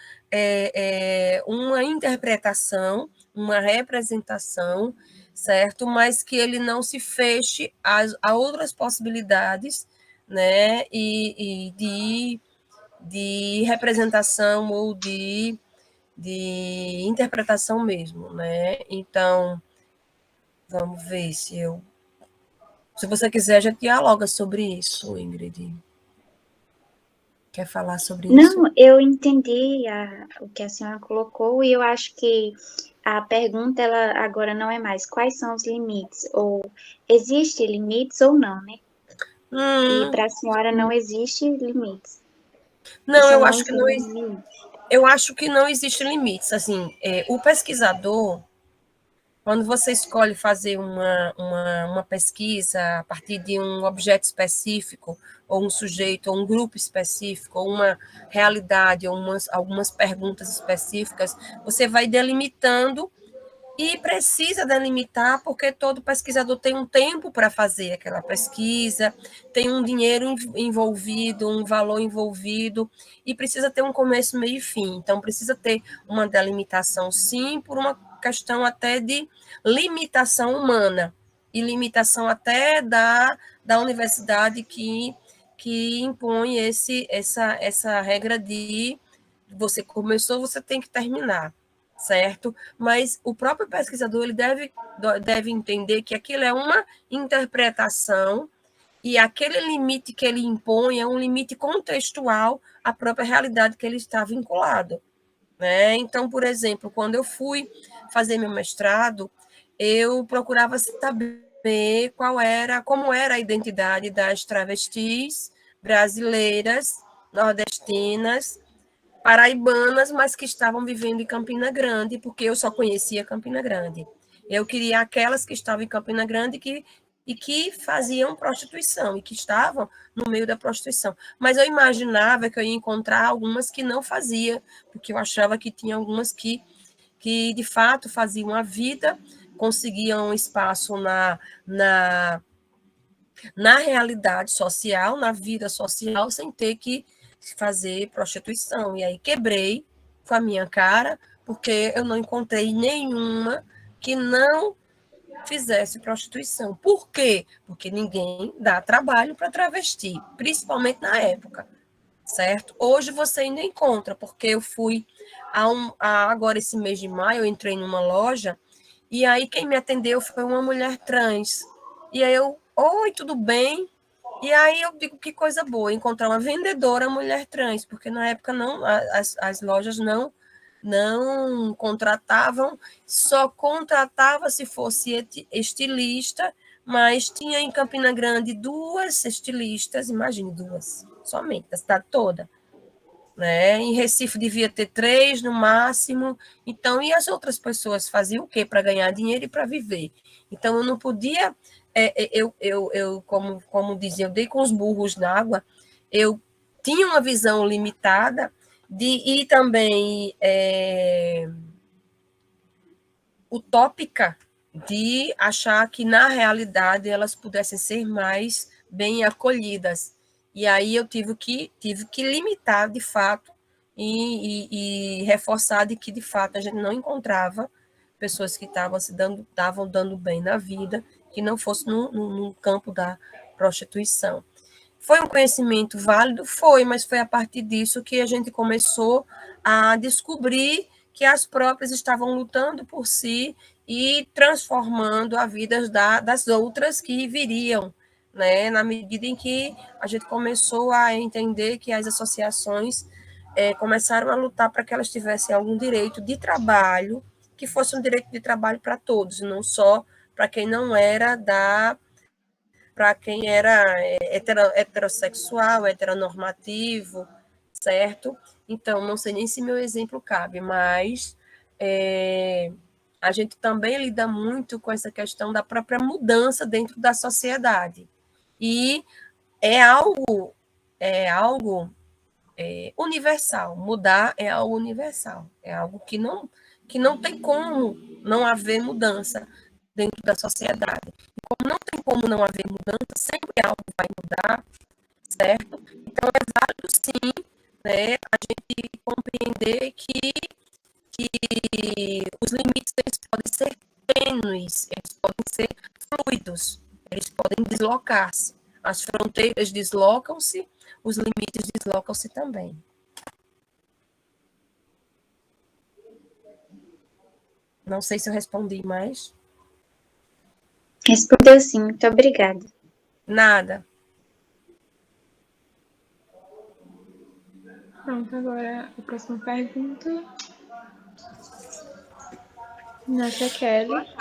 uma interpretação, uma representação, certo? Mas que ele não se feche a outras possibilidades, né? E de representação ou de interpretação mesmo, né? Então, vamos ver se eu. Se você quiser, a gente dialoga sobre isso, Ingrid. Quer falar sobre isso? Não, eu entendi o que a senhora colocou e eu acho que a pergunta ela agora não é mais quais são os limites, ou existe limites ou não, né? E para a senhora não existe limites. Não, Isso eu eu não acho que não, entendi. eu acho que não existe limites. Assim, o pesquisador, quando você escolhe fazer uma pesquisa a partir de um objeto específico, ou um sujeito, ou um grupo específico, ou uma realidade, ou algumas perguntas específicas, você vai delimitando e precisa delimitar, porque todo pesquisador tem um tempo para fazer aquela pesquisa, tem um dinheiro envolvido, um valor envolvido, e precisa ter um começo, meio e fim. Então, precisa ter uma delimitação, sim, por uma questão até de limitação humana, e limitação até da universidade que impõe essa regra de você começou, você tem que terminar, certo? Mas o próprio pesquisador ele deve entender que aquilo é uma interpretação e aquele limite que ele impõe é um limite contextual à própria realidade que ele está vinculado, né? Então, por exemplo, quando eu fui fazer meu mestrado, eu procurava saber como era a identidade das travestis brasileiras, nordestinas, paraibanas, mas que estavam vivendo em Campina Grande, porque eu só conhecia Campina Grande. Eu queria aquelas que estavam em Campina Grande e que faziam prostituição, e que estavam no meio da prostituição. Mas eu imaginava que eu ia encontrar algumas que não faziam, porque eu achava que tinha algumas que de fato faziam a vida, conseguiam um espaço na realidade social, na vida social, sem ter que fazer prostituição. E aí quebrei com a minha cara, porque eu não encontrei nenhuma que não fizesse prostituição. Por quê? Porque ninguém dá trabalho para travesti, principalmente na época, certo? Hoje você ainda encontra, porque eu fui agora esse mês de maio, eu entrei numa loja, e aí quem me atendeu foi uma mulher trans. E aí eu, oi, tudo bem? E aí eu digo, que coisa boa, encontrar uma vendedora mulher trans, porque na época não, as lojas não contratavam, só contratava se fosse estilista, mas tinha em Campina Grande 2 estilistas, imagine, 2, somente, da cidade toda. Né? Em Recife devia ter 3 no máximo. Então, e as outras pessoas faziam o quê? Para ganhar dinheiro e para viver. Então, eu não podia, como dizia, eu dei com os burros na água, eu tinha uma visão limitada e também utópica de achar que, na realidade, elas pudessem ser mais bem acolhidas. E aí eu tive que limitar, de fato, e reforçar de que, de fato, a gente não encontrava pessoas que estavam dando bem na vida, que não fosse no campo da prostituição. Foi um conhecimento válido? Foi, mas foi a partir disso que a gente começou a descobrir que as próprias estavam lutando por si e transformando a vida das outras que viriam, né? Na medida em que a gente começou a entender que as associações começaram a lutar para que elas tivessem algum direito de trabalho, que fosse um direito de trabalho para todos, não só para quem não era para quem era heterossexual, heteronormativo, certo? Então, não sei nem se meu exemplo cabe, mas a gente também lida muito com essa questão da própria mudança dentro da sociedade. E é algo é algo universal. Mudar é algo universal. É algo que não tem como não haver mudança dentro da sociedade. E como não tem como não haver mudança, sempre algo vai mudar, certo? Então, é válido, sim, né, a gente compreender que os limites eles podem ser tênues, eles podem ser fluidos, eles podem deslocar-se. As fronteiras deslocam-se, os limites deslocam-se também. Não sei se eu respondi mais. Respondeu sim, muito obrigada. Nada. Pronto, agora a próxima pergunta. Nossa, Kelly.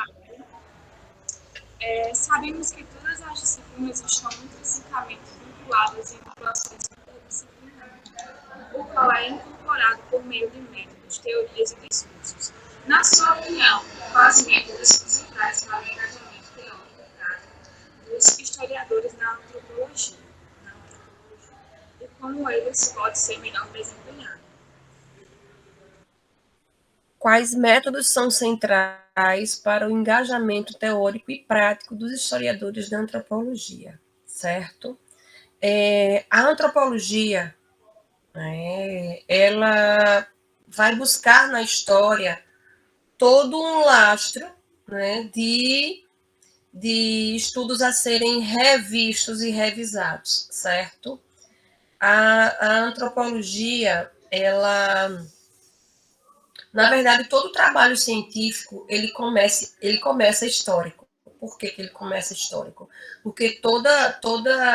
Sabemos que todas as disciplinas estão intrinsecamente vinculadas em populações interdisciplinares, o qual é incorporado por meio de métodos, teorias e discursos. Na sua opinião, quais métodos são centrais para o engajamento teórico e prático dos historiadores na antropologia, e como eles podem ser melhor desempenhados? Quais métodos são centrais para o engajamento teórico e prático dos historiadores da antropologia, certo? A antropologia, ela vai buscar na história todo um lastro, né, de estudos a serem revistos e revisados, certo? A antropologia, ela... Na verdade, todo trabalho científico, ele começa histórico. Por que ele começa histórico? Porque toda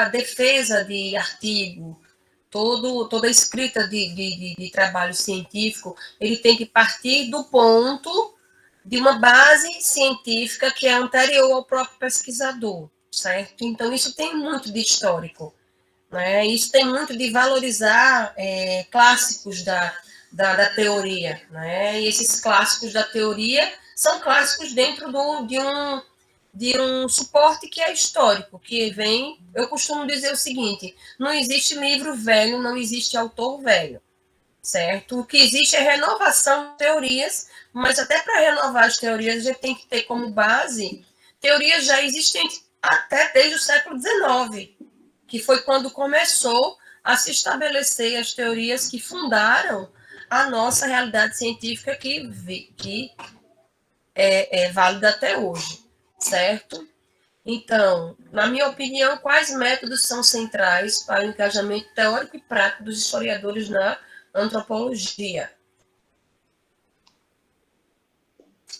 defesa de artigo, toda escrita de trabalho científico, ele tem que partir do ponto de uma base científica que é anterior ao próprio pesquisador, certo? Então, isso tem muito de histórico, né? Isso tem muito de valorizar clássicos da teoria, né? E esses clássicos da teoria são clássicos dentro de um suporte que é histórico, que vem... Eu costumo dizer o seguinte, não existe livro velho, não existe autor velho, certo? O que existe é renovação de teorias, mas até para renovar as teorias, a gente tem que ter como base teorias já existentes até desde o século XIX, que foi quando começou a se estabelecer as teorias que fundaram a nossa realidade científica que é válida até hoje, certo? Então, na minha opinião, quais métodos são centrais para o engajamento teórico e prático dos historiadores na antropologia?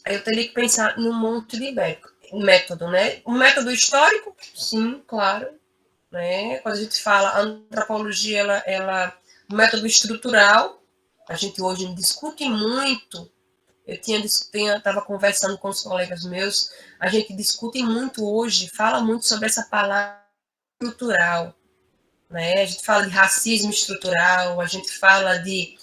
Eu teria que pensar num monte de método, né? O método histórico, sim, claro, né? Quando a gente fala antropologia, o método estrutural, a gente hoje discute muito. Eu estava conversando com os colegas meus, a gente discute muito hoje, fala muito sobre essa palavra estrutural, né? A gente fala de racismo estrutural, a gente fala de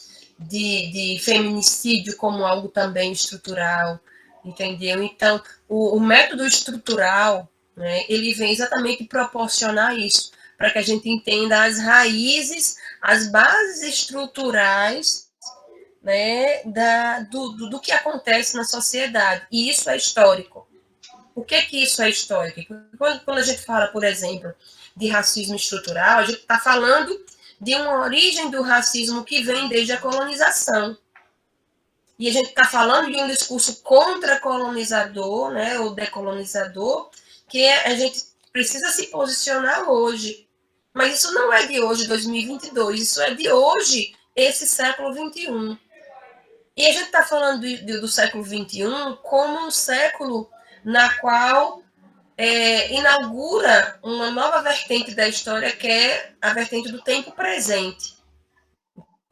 feminicídio como algo também estrutural, entendeu? Então, o método estrutural, né, ele vem exatamente proporcionar isso, para que a gente entenda as raízes, as bases estruturais, né, do que acontece na sociedade. E isso é histórico. O que isso é histórico? Quando a gente fala, por exemplo, de racismo estrutural, a gente está falando de uma origem do racismo que vem desde a colonização. E a gente está falando de um discurso contra-colonizador, né, ou decolonizador, que a gente precisa se posicionar hoje. Mas isso não é de hoje, 2022, isso é de hoje, esse século XXI. E a gente está falando do século XXI como um século na qual inaugura uma nova vertente da história, que é a vertente do tempo presente.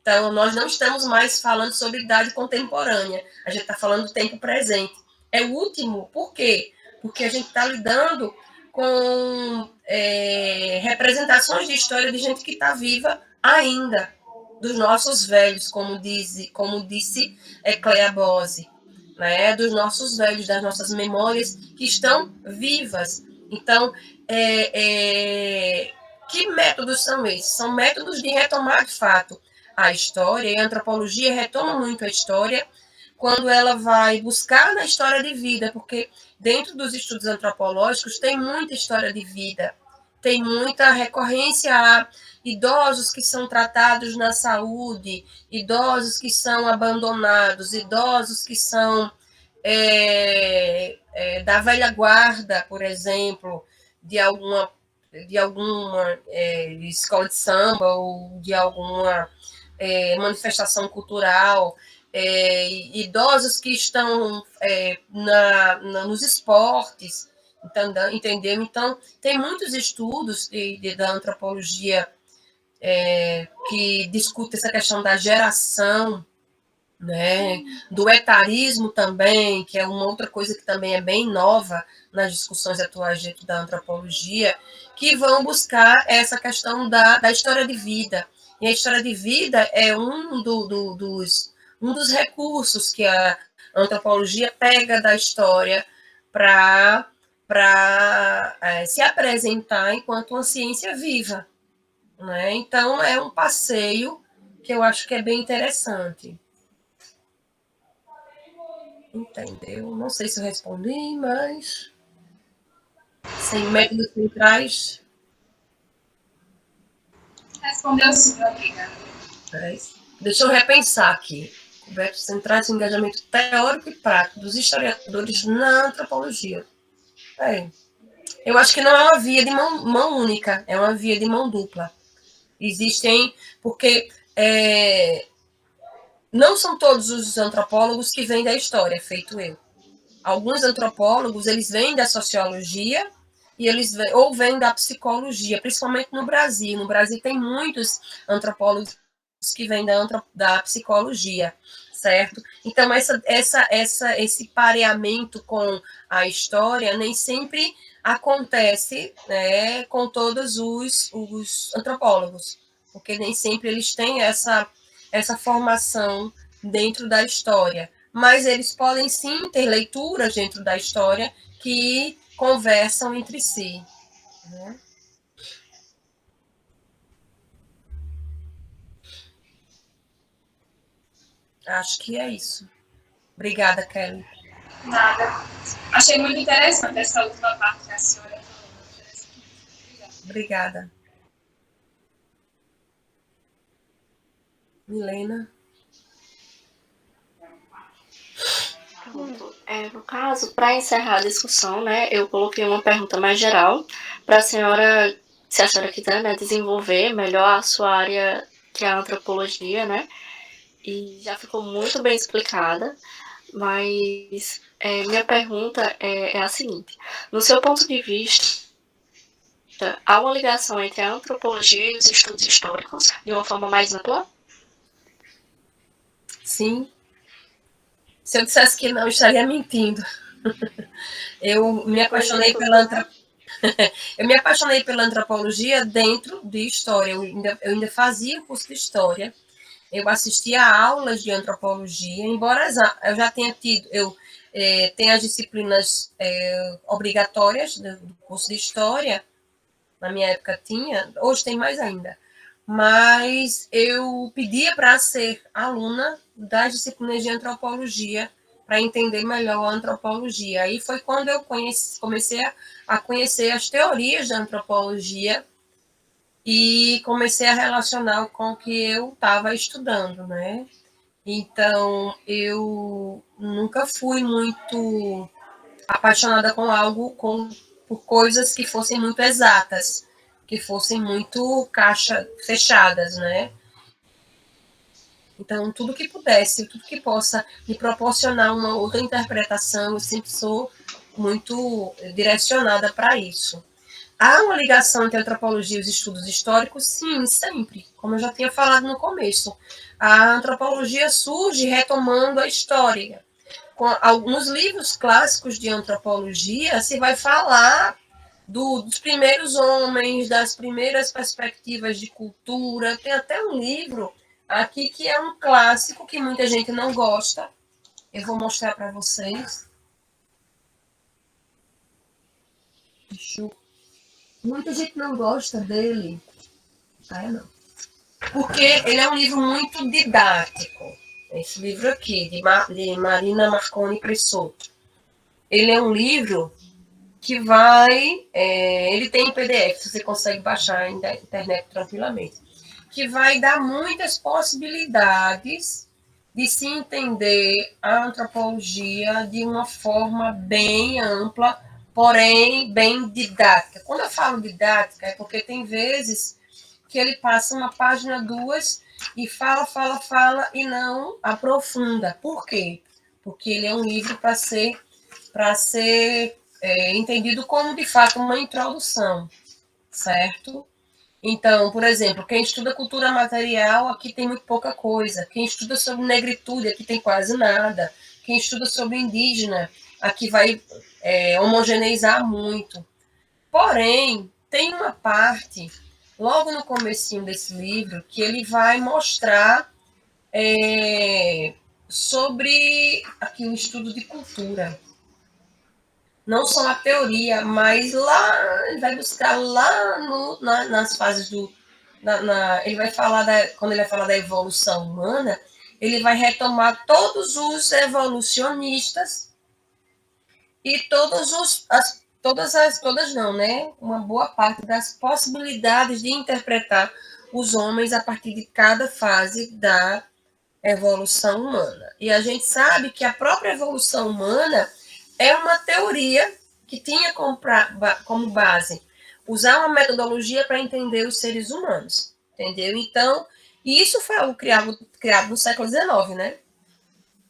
Então, nós não estamos mais falando sobre idade contemporânea, a gente está falando do tempo presente. É o último, por quê? Porque a gente está lidando com representações de história de gente que está viva ainda, dos nossos velhos, como disse Clea Bose, né? Dos nossos velhos, das nossas memórias que estão vivas. Então, Que métodos são esses? São métodos de retomar, de fato, a história, e a antropologia retoma muito a história quando ela vai buscar na história de vida, porque dentro dos estudos antropológicos tem muita história de vida, tem muita recorrência a idosos que são tratados na saúde, idosos que são abandonados, idosos que são da velha guarda, por exemplo, de alguma escola de samba ou de alguma manifestação cultural, idosos que estão nos esportes, entendeu? Então, tem muitos estudos da antropologia que discutem essa questão da geração, né? Do etarismo também, que é uma outra coisa que também é bem nova nas discussões atuais dentro da antropologia, que vão buscar essa questão da história de vida. E a história de vida é um dos recursos que a antropologia pega da história para se apresentar enquanto uma ciência viva, né? Então, é um passeio que eu acho que é bem interessante. Entendeu? Não sei se eu respondi, mas sem métodos centrais. Respondeu sim, obrigada. Deixa eu repensar aqui. Métodos centrais de engajamento teórico e prático dos historiadores na antropologia. Eu acho que não é uma via de mão única, é uma via de mão dupla. Existem, porque não são todos os antropólogos que vêm da história, feito eu. Alguns antropólogos, eles vêm da sociologia ou vêm da psicologia, principalmente no Brasil. No Brasil tem muitos antropólogos que vêm da psicologia, certo? Então, esse pareamento com a história nem sempre acontece, né, com todos os antropólogos, porque nem sempre eles têm essa formação dentro da história. Mas eles podem sim ter leituras dentro da história que conversam entre si. Né? Acho que é isso. Obrigada, Kelly. Nada. Achei muito interessante essa última parte que a senhora falou. Obrigada. Milena. Pronto. No caso, para encerrar a discussão, né, eu coloquei uma pergunta mais geral para a senhora, se a senhora quiser, né, desenvolver melhor a sua área, que é a antropologia, né, e já ficou muito bem explicada, mas minha pergunta é a seguinte: no seu ponto de vista, há uma ligação entre a antropologia e os estudos históricos de uma forma mais ampla? Sim. Se eu dissesse que não, eu estaria mentindo. Eu me apaixonei pela antropologia dentro de história. Eu ainda fazia curso de história. Eu assistia a aulas de antropologia, embora eu já tenha tido, tenho as disciplinas obrigatórias do curso de história. Na minha época tinha, hoje tem mais ainda. Mas eu pedia para ser aluna das disciplinas de antropologia, para entender melhor a antropologia. Aí foi quando eu comecei a conhecer as teorias da antropologia e comecei a relacionar com o que eu estava estudando, né? Então, eu nunca fui muito apaixonada por coisas que fossem muito exatas, que fossem muito fechadas, né? Então, tudo que possa me proporcionar uma outra interpretação, eu sempre sou muito direcionada para isso. Há uma ligação entre a antropologia e os estudos históricos? Sim, sempre. Como eu já tinha falado no começo. A antropologia surge retomando a história. Com alguns livros clássicos de antropologia, se vai falar dos primeiros homens, das primeiras perspectivas de cultura. Tem até um livro aqui que é um clássico que muita gente não gosta. Eu vou mostrar para vocês. Deixa eu Muita gente não gosta dele. Não. Porque ele é um livro muito didático. Esse livro aqui, de Marina Marconi Pressotto. Ele é um livro que vai... ele tem em PDF, você consegue baixar na internet tranquilamente. Que vai dar muitas possibilidades de se entender a antropologia de uma forma bem ampla, porém bem didática. Quando eu falo didática, é porque tem vezes que ele passa uma página, duas, e fala, e não aprofunda. Por quê? Porque ele é um livro para ser entendido como, de fato, uma introdução, certo? Então, por exemplo, quem estuda cultura material, aqui tem muito pouca coisa. Quem estuda sobre negritude, aqui tem quase nada. Quem estuda sobre indígena, aqui vai homogeneizar muito. Porém, tem uma parte, logo no comecinho desse livro, que ele vai mostrar sobre aqui um estudo de cultura. Não só a teoria, mas lá, ele vai buscar lá nas fases do... ele vai falar, quando ele vai falar da evolução humana, ele vai retomar todos os evolucionistas e todas não, né? Uma boa parte das possibilidades de interpretar os homens a partir de cada fase da evolução humana. E a gente sabe que a própria evolução humana é uma teoria que tinha como base usar uma metodologia para entender os seres humanos, entendeu? Então, isso foi algo criado no século XIX, né?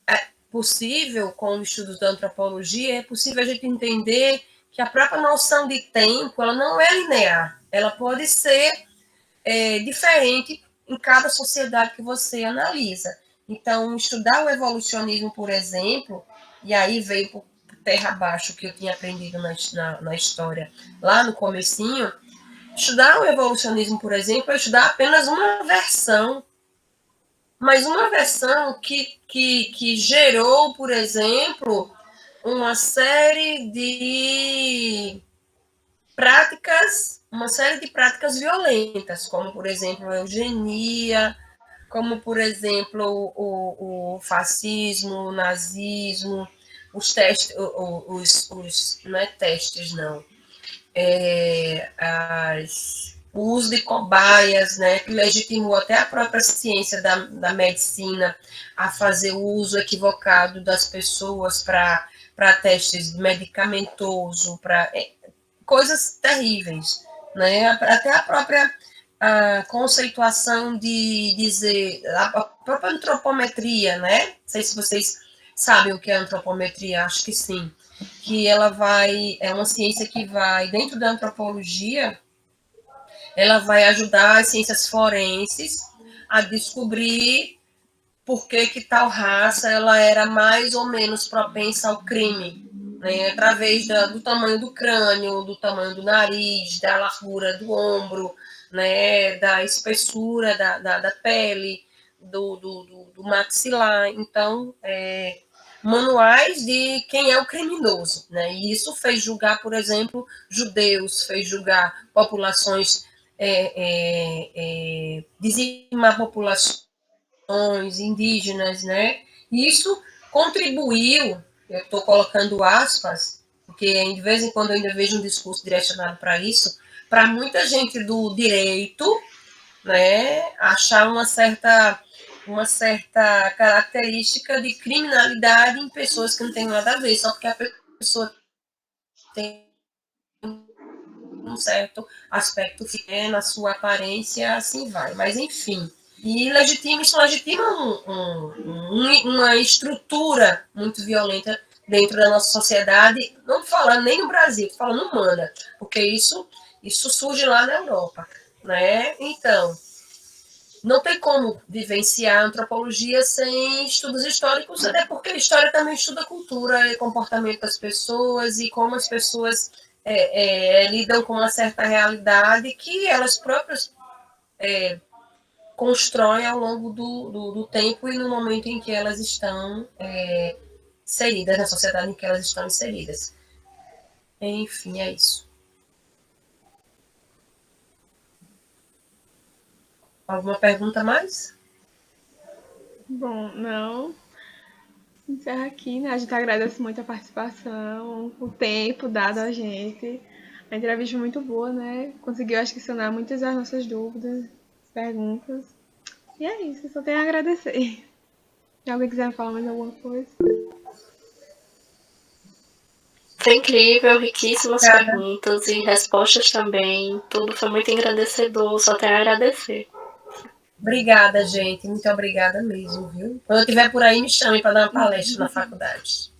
É possível, com os estudos da antropologia, é possível a gente entender que a própria noção de tempo, ela não é linear, ela pode ser diferente em cada sociedade que você analisa. Então, estudar o evolucionismo, por exemplo, e aí veio por terra abaixo que eu tinha aprendido na história lá no comecinho, estudar o evolucionismo, por exemplo, é estudar apenas uma versão, mas uma versão que gerou, por exemplo, uma série de práticas violentas, como, por exemplo, a eugenia, como, por exemplo, o fascismo, o nazismo, os testes, não é testes, não, o uso de cobaias, né, que legitimou até a própria ciência da medicina a fazer o uso equivocado das pessoas para testes medicamentosos, para coisas terríveis, né, até a própria conceituação de dizer, a própria antropometria, né? Não sei se vocês sabem o que é antropometria, acho que sim. Que ela é uma ciência que vai, dentro da antropologia, ela vai ajudar as ciências forenses a descobrir por que tal raça ela era mais ou menos propensa ao crime, né? Através do tamanho do crânio, do tamanho do nariz, da largura do ombro, né, da espessura da pele, do maxilar. Então, manuais de quem é o criminoso, né? E isso fez julgar, por exemplo, judeus, fez julgar populações, dizimar populações indígenas, né? E isso contribuiu, eu estou colocando aspas, porque de vez em quando eu ainda vejo um discurso direcionado para isso, para muita gente do direito, né, achar uma certa característica de criminalidade em pessoas que não tem nada a ver, só porque a pessoa tem um certo aspecto na sua aparência, assim vai. Mas, enfim, e isso legitima uma estrutura muito violenta dentro da nossa sociedade, não falando nem no Brasil, falando humana, porque isso surge lá na Europa, né? Então, não tem como vivenciar a antropologia sem estudos históricos, até porque a história também estuda a cultura e comportamento das pessoas e como as pessoas lidam com uma certa realidade que elas próprias constroem ao longo do tempo e no momento em que elas estão inseridas, na sociedade em que elas estão inseridas. Enfim, é isso. Alguma pergunta mais? Bom, não. Encerra aqui, né? A gente agradece muito a participação, o tempo dado a gente. A entrevista foi muito boa, né? Conseguiu, acho que, sanar muitas das nossas dúvidas, perguntas. E é isso, só tenho a agradecer. Se alguém quiser falar mais alguma coisa. Foi incrível, riquíssimas perguntas e respostas também. Tudo foi muito engrandecedor, só tenho a agradecer. Obrigada, gente. Muito obrigada mesmo, viu? Quando eu estiver por aí, me chame para dar uma palestra na faculdade.